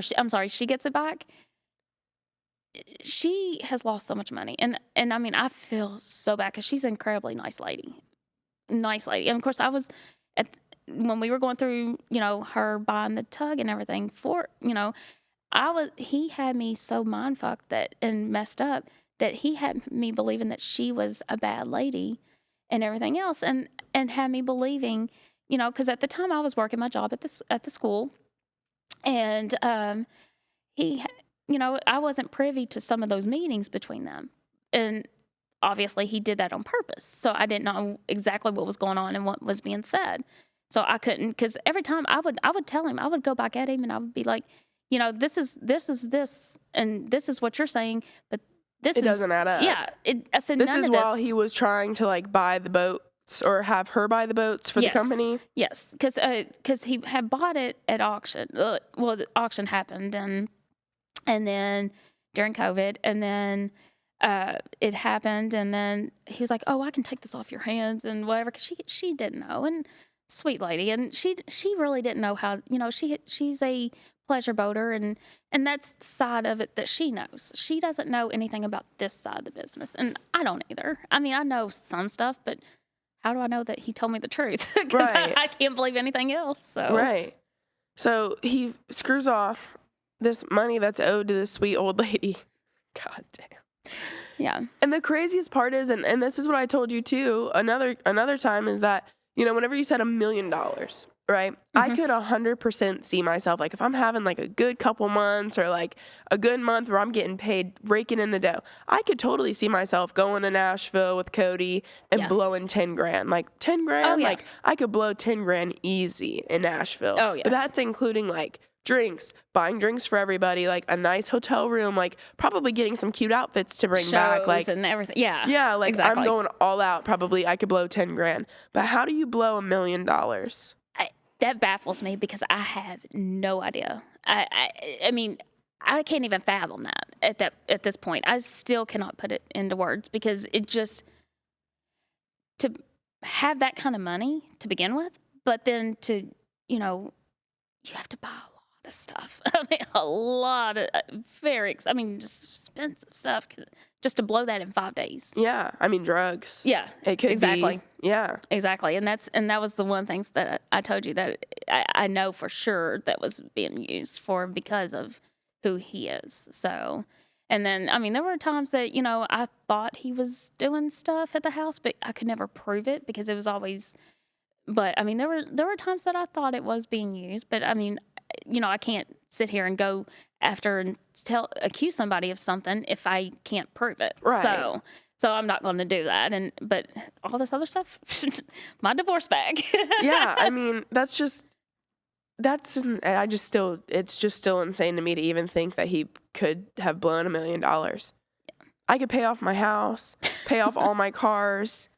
she gets it back, she has lost so much money. And I feel so bad, because she's an incredibly nice lady. And of course, I was when we were going through, her buying the tug and everything he had me so mind fucked and messed up that he had me believing that she was a bad lady and everything else, and had me believing, because at the time I was working my job at the school, and I wasn't privy to some of those meetings between them, and obviously he did that on purpose. So I didn't know exactly what was going on and what was being said. So I couldn't, because every time I would tell him, I would go back at him, and I would be like, this is this, and this is what you're saying, but it doesn't add up. Yeah. I said, this is while he was trying to buy the boats, or have her buy the boats for the company. Yes. Because he had bought it at auction. Well, the auction happened, and then during COVID, and then it happened, and then he was like, "Oh, I can take this off your hands," and whatever, because she didn't know, and sweet lady, and she really didn't know how, she's a pleasure boater, and that's the side of it that she knows. She doesn't know anything about this side of the business, and I don't either. I know some stuff, but how do I know that he told me the truth? Because I can't believe anything else. So Right. So he screws off this money that's owed to this sweet old lady. God damn. Yeah. And the craziest part is, and this is what I told you too, another time, is that, whenever you said $1 million, right? Mm-hmm. I could 100% see myself, if I'm having a good couple months, or a good month where I'm getting paid, raking in the dough, I could totally see myself going to Nashville with Cody and blowing 10 grand. 10 grand, oh, yeah. I could blow 10 grand easy in Nashville. Oh, yes. But that's including drinks, buying drinks for everybody, a nice hotel room, probably getting some cute outfits to bring back, and everything. Yeah. Yeah, exactly. I'm going all out. Probably I could blow 10 grand. But how do you blow $1 million? That baffles me, because I have no idea. I can't even fathom that at this point. I still cannot put it into words, because it just, to have that kind of money to begin with, but then to, you have to buy a lot of stuff. I mean, a lot of just expensive stuff just to blow that in 5 days. Yeah. I mean, drugs. Yeah, It could exactly. be. Yeah. Exactly. And that was the one thing that I told you that I know for sure that was being used for because of who he is. So, and then, I mean, there were times that, I thought he was doing stuff at the house, but I could never prove it because it was always, but I mean, there were times that I thought it was being used, but I mean, I can't sit here and go after and accuse somebody of something if I can't prove it. Right. So I'm not going to do that. But all this other stuff, my divorce bag. Yeah. I mean, it's just still insane to me to even think that he could have blown $1 million. Yeah. I could pay off my house, pay off all my cars,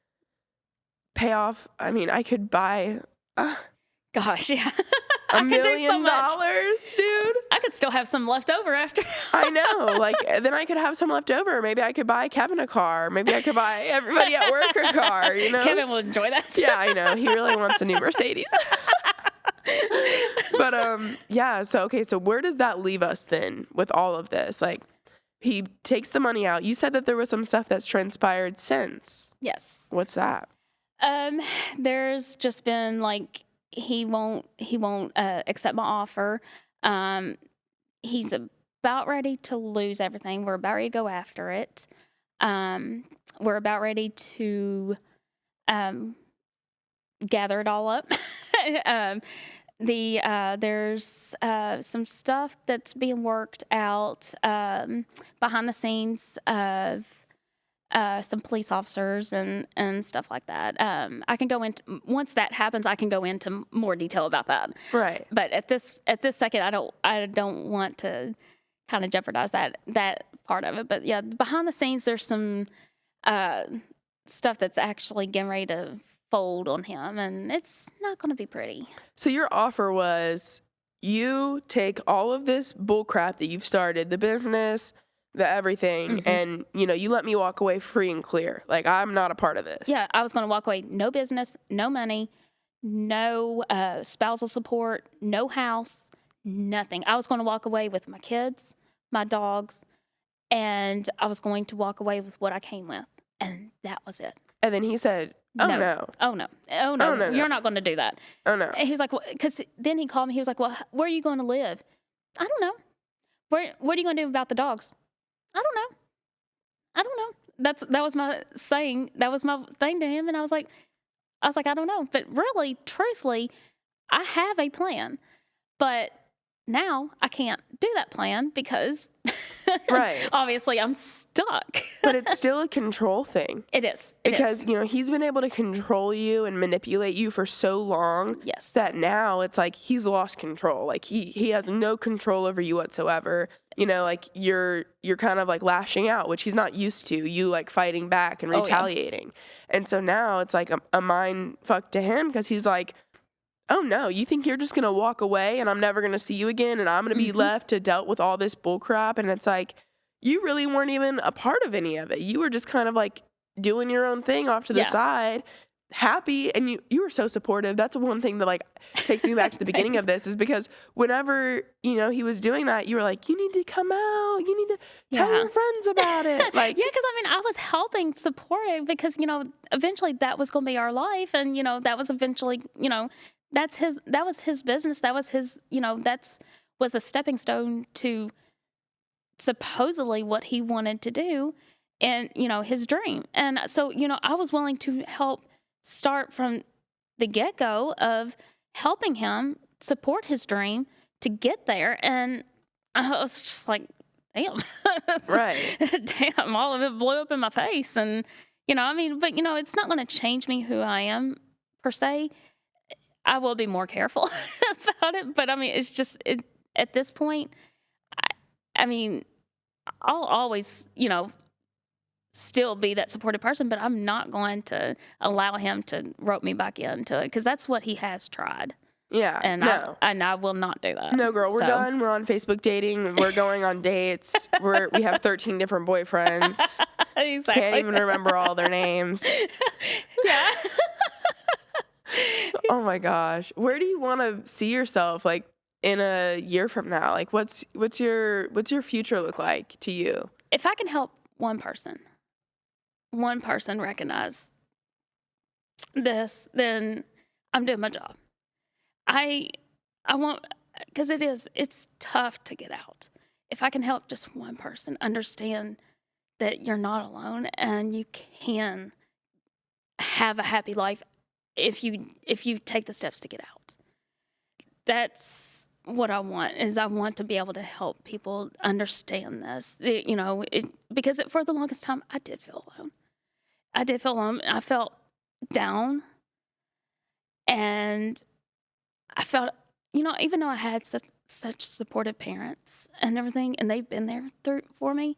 I could buy Gosh, yeah. $1 million, dude. I could still have some left over after. I know. Like, then I could have some left over. Maybe I could buy Kevin a car. Maybe I could buy everybody at work a car, Kevin will enjoy that. Yeah, I know. He really wants a new Mercedes. But, yeah. So where does that leave us then with all of this? Like, he takes the money out. You said that there was some stuff that's transpired since. Yes. What's that? There's just been like, he won't accept my offer. He's about ready to lose everything. We're about ready to go after it. We're about ready to gather it all up. There's some stuff that's being worked out behind the scenes of some police officers and stuff like that. I can go into, once that happens, I can go into more detail about that. Right. But at this second, I don't want to kind of jeopardize that part of it. But yeah, behind the scenes, there's some stuff that's actually getting ready to fold on him, and it's not going to be pretty. So your offer was, you take all of this bull crap that you've started, the business, the everything, and, you let me walk away free and clear. Like, I'm not a part of this. Yeah, I was going to walk away, no business, no money, no spousal support, no house, nothing. I was going to walk away with my kids, my dogs, and I was going to walk away with what I came with. And that was it. And then he said, oh, no. Oh, no. Oh, no. You're not going to do that. Oh, no. And he was like, because then he called me. He was like, well, where are you going to live? I don't know. What are you going to do about the dogs? I don't know. That was my saying. That was my thing to him. And I was like, I don't know. But really, truthfully, I have a plan. But now I can't do that plan because right. Obviously I'm stuck. But it's still a control thing. It is. Because, he's been able to control you and manipulate you for so long. Yes. That now it's like he's lost control. Like he has no control over you whatsoever. Yes. Like you're kind of like lashing out, which he's not used to. You like fighting back and retaliating. Yeah. And so now it's like a mind fuck to him because he's like, oh, no, you think you're just going to walk away and I'm never going to see you again and I'm going to be left to deal with all this bull crap? And it's like, you really weren't even a part of any of it. You were just kind of like doing your own thing off to the side, happy. And you were so supportive. That's one thing that like takes me back to the beginning of this is because whenever, he was doing that, you were like, you need to come out. You need to tell your friends about it. Like, yeah, because I was helping support it because, eventually that was going to be our life. And, that was eventually, that was his business. That was his, was a stepping stone to supposedly what he wanted to do and, his dream. And so, I was willing to help start from the get-go of helping him support his dream to get there. And I was just like, damn. Right. Damn, all of it blew up in my face. And, but, it's not going to change me who I am per se. I will be more careful about it, but it's just at this point, I'll always, still be that supportive person, but I'm not going to allow him to rope me back into it because that's what he has tried. Yeah, and I will not do that. No, girl, we're done. We're on Facebook dating. We're going on dates. We have 13 different boyfriends. Exactly. Can't even remember all their names. Yeah. Oh my gosh. Where do you want to see yourself? Like in a year from now? Like, what's your future look like to you? If I can help one person recognize this, then I'm doing my job. I want, because it's tough to get out. If I can help just one person understand that you're not alone and you can have a happy life if you take the steps to get out. That's what I want, is I want to be able to help people understand this. Because for the longest time, I did feel alone. I felt down. And I felt, even though I had such supportive parents and everything, and they've been there for me,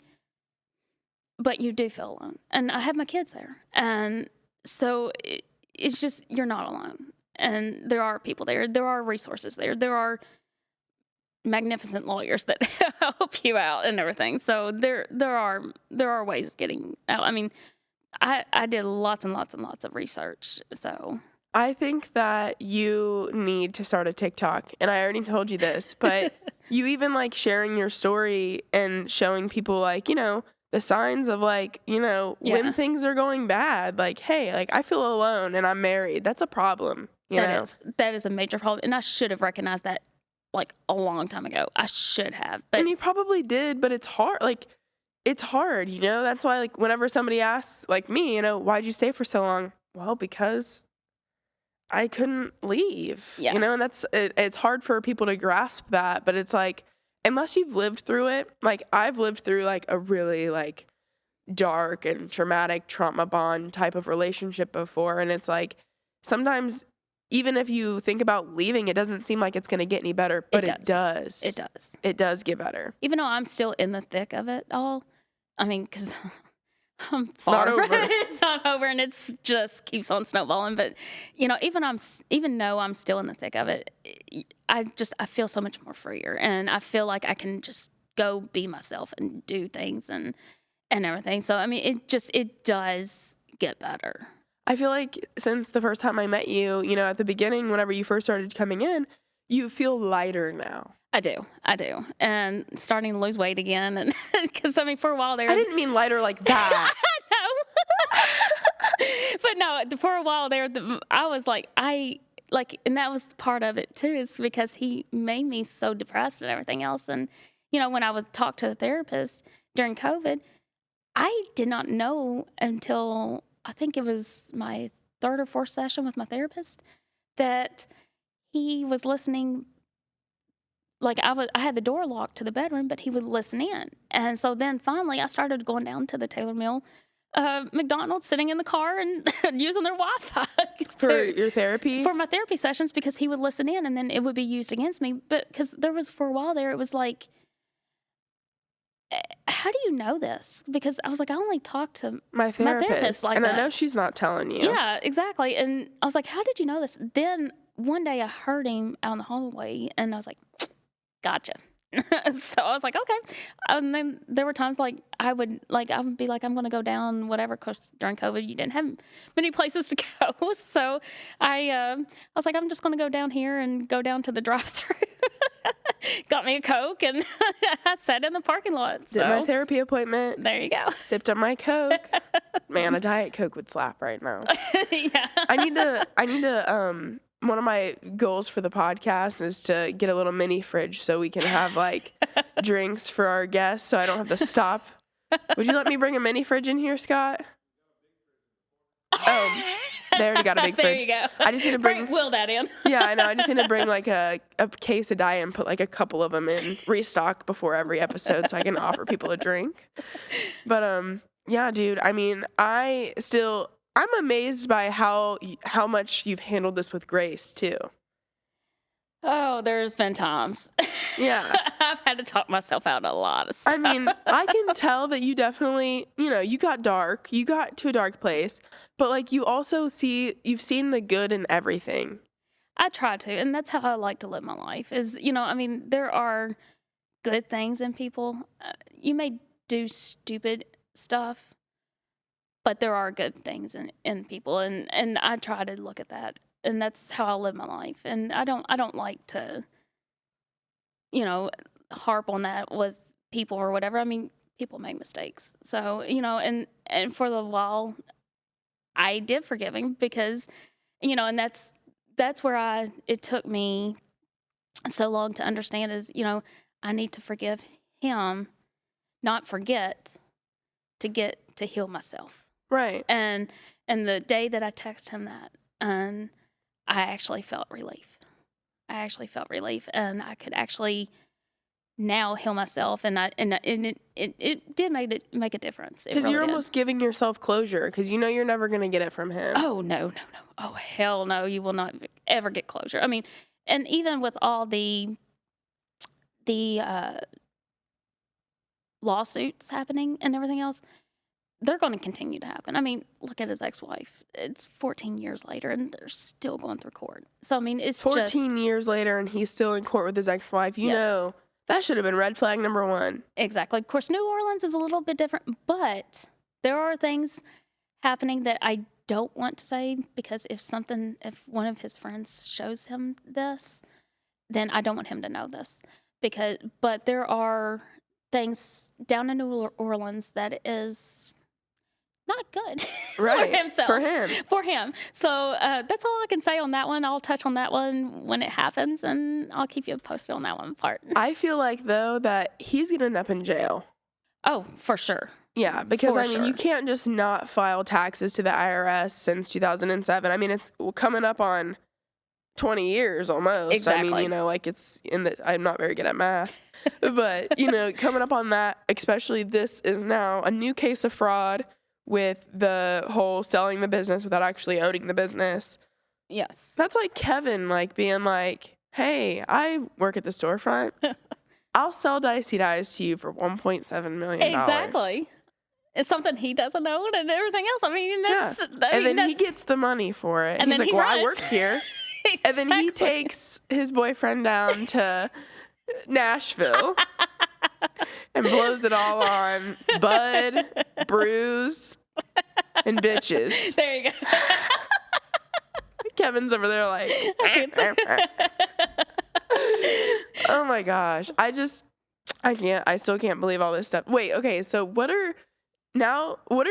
but you do feel alone. And I have my kids there. And so it's just, you're not alone. And there are people there. There are resources there. There are magnificent lawyers that help you out and everything. So there are ways of getting out. I mean, I did lots and lots and lots of research. So I think that you need to start a TikTok, and I already told you this, but you even like sharing your story and showing people like, the signs of like, when things are going bad, like, hey, like I feel alone and I'm married. That's a problem. That is a major problem. And I should have recognized that like a long time ago. I should have. But and you probably did, but it's hard. Like, it's hard, That's why, like, whenever somebody asks, like me, why'd you stay for so long? Well, because I couldn't leave, and it's hard for people to grasp that, but it's like, unless you've lived through it, like I've lived through like a really like dark and traumatic trauma bond type of relationship before. And it's like, sometimes even if you think about leaving, it doesn't seem like it's going to get any better, but it does. It does. It does get better. Even though I'm still in the thick of it all. I mean, because I'm it's not over. It's not over, and it's just keeps on snowballing. But even though I'm still in the thick of it, I feel so much more freer, and I feel like I can just go be myself and do things and everything. So I mean, it does get better. I feel like since the first time I met you, at the beginning, whenever you first started coming in, you feel lighter now. I do. And starting to lose weight again. And because, for a while there. I didn't mean lighter like that. No. But no, for a while there, I was like, and that was part of it too, is because he made me so depressed and everything else. And, when I would talk to the therapist during COVID, I did not know until I think it was my third or fourth session with my therapist that he was listening. Like I had the door locked to the bedroom, but he would listen in. And so then finally I started going down to the Taylor Mill McDonald's, sitting in the car and using their Wi-Fi. For your therapy? For my therapy sessions, because he would listen in and then it would be used against me. But because there was, for a while there, it was like, how do you know this? Because I was like, I only talk to my therapist like and that. I know she's not telling you. Yeah, exactly. And I was like, how did you know this? Then one day I heard him out in the hallway and I was like, gotcha. So I was like, okay. And then there were times like I would be like, I'm going to go down, whatever, because during COVID you didn't have many places to go. So I was like, I'm just going to go down here and go down to the drive-thru. Got me a Coke and I sat in the parking lot. Did my therapy appointment. There you go. Sipped on my Coke. Man, a Diet Coke would slap right now. Yeah. I need to one of my goals for the podcast is to get a little mini fridge so we can have like drinks for our guests so I don't have to stop. Would you let me bring a mini fridge in here, Scott? They already got a big fridge. There you go. I just need to bring will that in. Yeah, I know. I just need to bring like a case of Diet and put like a couple of them in restock before every episode so I can offer people a drink. But yeah, dude, I mean, I'm amazed by how much you've handled this with grace too. Oh, there's been times. Yeah. I've had to talk myself out a lot of stuff. I mean, I can tell that you definitely, you got dark. You got to a dark place. But, like, you've seen the good in everything. I try to. And that's how I like to live my life is, I mean, there are good things in people. You may do stupid stuff, but there are good things in people. And I try to look at that. And that's how I live my life. And I don't like to harp on that with people or whatever. I mean, people make mistakes. So, and for the while, I did forgive him because, and that's where it took me so long to understand is, I need to forgive him, not forget, to get to heal myself. Right. And the day that I texted him that, and I actually felt relief. And I could actually now heal myself, and it did make a difference. Because really you're did. almost giving yourself closure, because you're never going to get it from him. Oh, no. Oh, hell no. You will not ever get closure. I mean, and even with all the lawsuits happening and everything else, they're going to continue to happen. I mean, look at his ex-wife. It's 14 years later, and they're still going through court. So, I mean, it's 14 years later, and he's still in court with his ex-wife. Yes. That should have been red flag number 1. Exactly. Of course, New Orleans is a little bit different, but there are things happening that I don't want to say, because if one of his friends shows him this, then I don't want him to know this. But there are things down in New Orleans that is not good Right. for himself. For him. So that's all I can say on that one. I'll touch on that one when it happens, and I'll keep you posted on that one part. I feel like, though, that he's going to end up in jail. Oh, for sure. Yeah, because, For I mean, sure. you can't just not file taxes to the IRS since 2007. I mean, it's coming up on 20 years almost. Exactly. I mean, it's I'm not very good at math. But, coming up on that, especially this is now a new case of fraud with the whole selling the business without actually owning the business. Yes. That's like Kevin, being like, hey, I work at the storefront. I'll sell Dicey Digest to you for $1.7 million. Exactly. It's something he doesn't know and everything else. I mean, that's... Yeah. And then he gets the money for it. And He's then like, he well, runs. I work here. Exactly. And then he takes his boyfriend down to Nashville and blows it all on bud, brews, and bitches. There you go. Kevin's over there like, oh my gosh. I still can't believe all this stuff. Wait, okay, so what are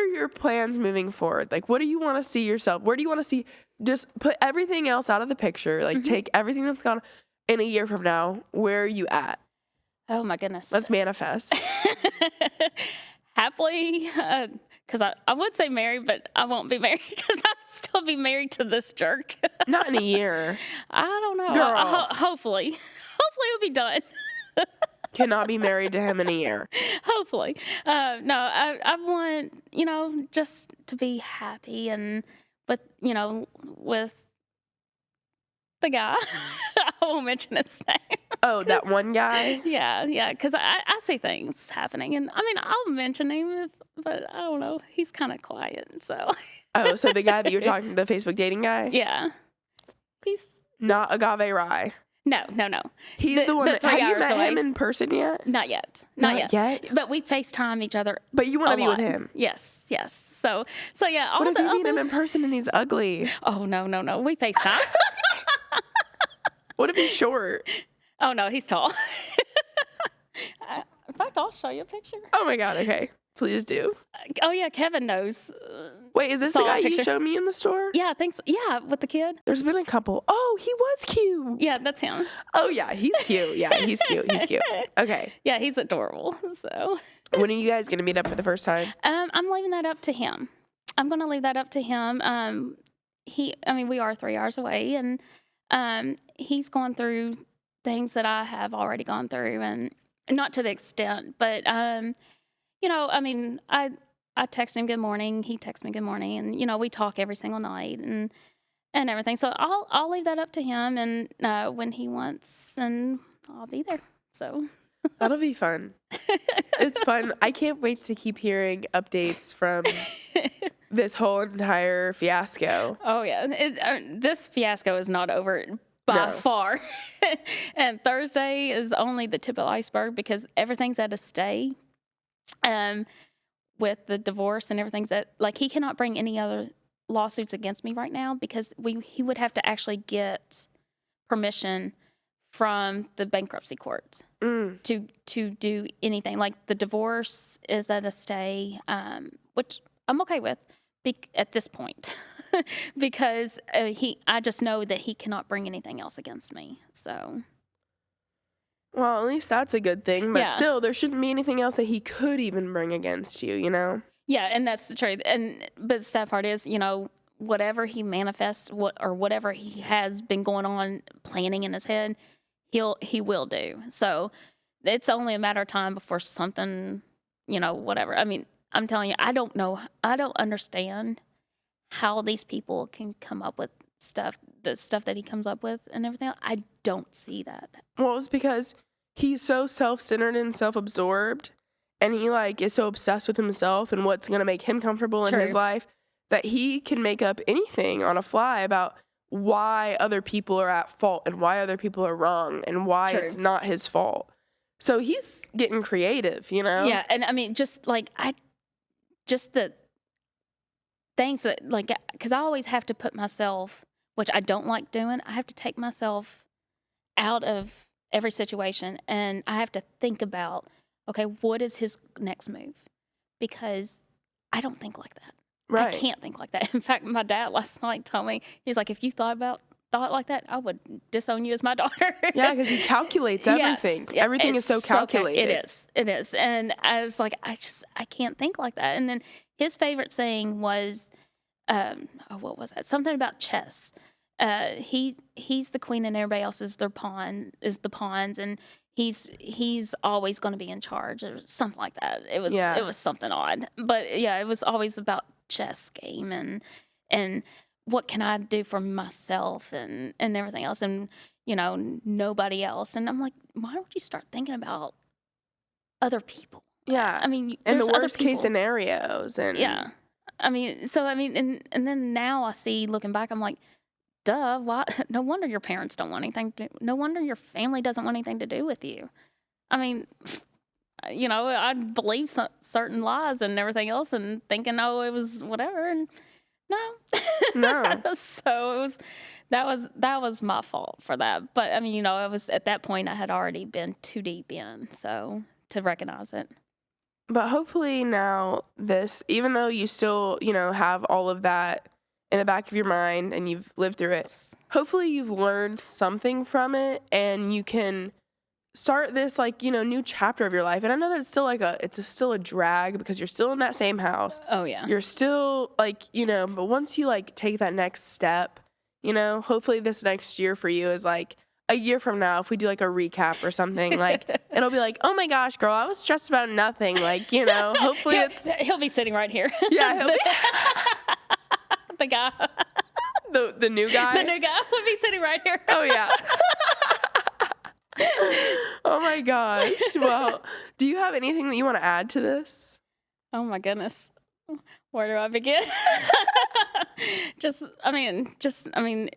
your plans moving forward? Like, what do you want to see yourself? Where do you want to see, just put everything else out of the picture, like take everything that's gone in a year from now, where are you at? Oh my goodness. Let's manifest. Happily, because I would say married, but I won't be married because I'll still be married to this jerk. Not in a year. I don't know. Girl. Hopefully it'll be done. Cannot be married to him in a year. Hopefully. No, I want, just to be happy and, with the guy. I won't mention his name. Oh, that one guy? Yeah, because I see things happening, and I mean, I'll mention him, but I don't know. He's kind of quiet, so. Oh, so the guy that you're talking, the Facebook dating guy? Yeah. He's not Agave Rye. No. He's the one that, 3 have you hours met away. him in person yet? Not yet. Not yet? But we FaceTime each other. But you want to be lot. with him? Yes. So yeah. What if you meet him in person and he's ugly? Oh, no. We FaceTime. What if he's short? Oh, no, he's tall. In fact, I'll show you a picture. Oh my God, okay. Please do. Oh, yeah, Kevin knows. Wait, is this the guy you showed me in the store? Yeah, I think so. Yeah, with the kid. There's been a couple. Oh, he was cute. Yeah, that's him. Oh, yeah, he's cute. Yeah, he's cute. Okay. Yeah, he's adorable. So. When are you guys going to meet up for the first time? I'm leaving that up to him. I'm going to leave that up to him. We are 3 hours away, and he's going through things that I have already gone through, and not to the extent, but I text him good morning, he texts me good morning, and we talk every single night and everything. So I'll leave that up to him, and when he wants, and I'll be there. So that'll be fun. It's fun. I can't wait to keep hearing updates from this whole entire fiasco. Oh yeah, this fiasco is not over by far. And Thursday is only the tip of the iceberg because everything's at a stay. With the divorce and everything's he cannot bring any other lawsuits against me right now because he would have to actually get permission from the bankruptcy courts to do anything. Like the divorce is at a stay, which I'm okay with at this point because I just know that he cannot bring anything else against me. So. Well, at least that's a good thing. But Yeah. still, there shouldn't be anything else that he could even bring against you, you know? Yeah, and that's the truth. But the sad part is, you know, whatever he manifests, whatever he has been going on planning in his head, he will do. So it's only a matter of time before something, you know, whatever. I mean, I'm telling you, I don't know. I don't understand how these people can come up with the stuff that he comes up with and everything. I don't see that. Well, it's because he's so self-centered and self-absorbed, and he like is so obsessed with himself and what's going to make him comfortable in his life that he can make up anything on a fly about why other people are at fault and why other people are wrong and why it's not his fault. So he's getting creative, you know? Yeah, and I mean, just the things that, like, because I always have to put myself, which I don't like doing, I have to take myself out of every situation and I have to think about, okay, what is his next move? Because I don't think like that. Right. I can't think like that. In fact, my dad last night told me, he's like, if you thought like that, I would disown you as my daughter. Yeah, because he calculates everything. Yes, everything is so calculated. It is. And I was like, I can't think like that. And then his favorite saying was, what was that? Something about chess. He's the queen and everybody else is the pawns, and he's always going to be in charge or something like that. It was something odd, but yeah, it was always about chess game and what can I do for myself and everything else, and you know, nobody else. And I'm like, why don't you start thinking about other people? Yeah, I mean, and there's the other worst case people. scenarios, and Yeah, I mean, and then now I see, looking back, I'm like, duh, why? No wonder your parents don't want anything to do. No wonder your family doesn't want anything to do with you. I mean, you know, I believe certain lies and everything else and thinking, oh, it was whatever. And no. So that was my fault for that. But I mean, you know, at that point I had already been too deep in, so to recognize it. But hopefully now even though you still, you know, have all of that in the back of your mind and you've lived through it, hopefully you've learned something from it and you can start this, like, you know, new chapter of your life. And I know that it's still a drag because you're still in that same house. Oh yeah. You're still like, you know, but once you like take that next step, you know, hopefully this next year for you is like a year from now, if we do like a recap or something, like it'll be like, oh my gosh, girl, I was stressed about nothing. Like, you know, hopefully he'll be sitting right here. Yeah, he'll be the guy. The new guy? The new guy would be sitting right here. Oh, yeah. Oh, my gosh. Well, do you have anything that you want to add to this? Oh, my goodness. Where do I begin? I mean,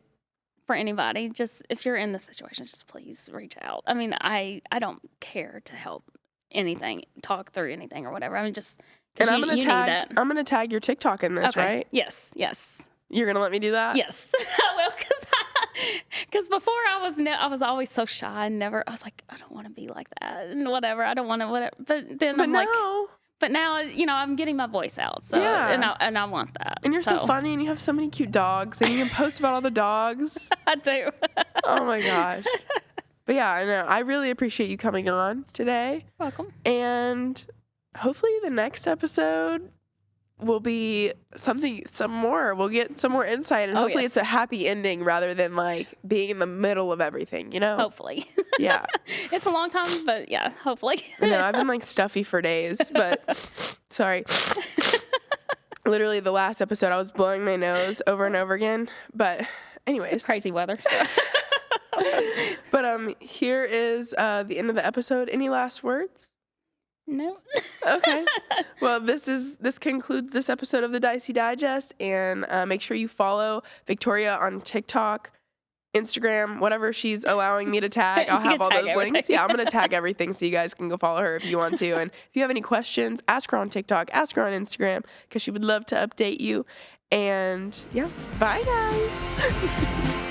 for anybody, just if you're in this situation, just please reach out. I mean, I don't care to help anything, talk through anything or whatever. I mean, just... And I'm gonna tag your TikTok in this, okay. right? Yes. You're gonna let me do that? Yes, I will, because before I was always so shy and I was like, I don't want to be like that and whatever. I don't want to whatever. But then but now, you know, I'm getting my voice out. So yeah. and I want that. And you're so funny and you have so many cute dogs and you can post about all the dogs. I do. Oh my gosh. But yeah, I know. I really appreciate you coming on today. Welcome. And hopefully the next episode will be some more. We'll get some more insight, and hopefully it's a happy ending rather than like being in the middle of everything, you know? Hopefully. Yeah. It's a long time, but yeah, hopefully. I know, I've been like stuffy for days, but sorry. Literally the last episode I was blowing my nose over and over again, but anyways. It's crazy weather. But here is the end of the episode. Any last words? No. Okay. Well, this concludes this episode of the Dicey Digest, and make sure you follow Victoria on TikTok, Instagram, whatever she's allowing me to tag. I'll have all those links. Yeah, I'm going to tag everything so you guys can go follow her if you want to. And if you have any questions, ask her on TikTok, ask her on Instagram, because she would love to update you. And yeah, bye guys.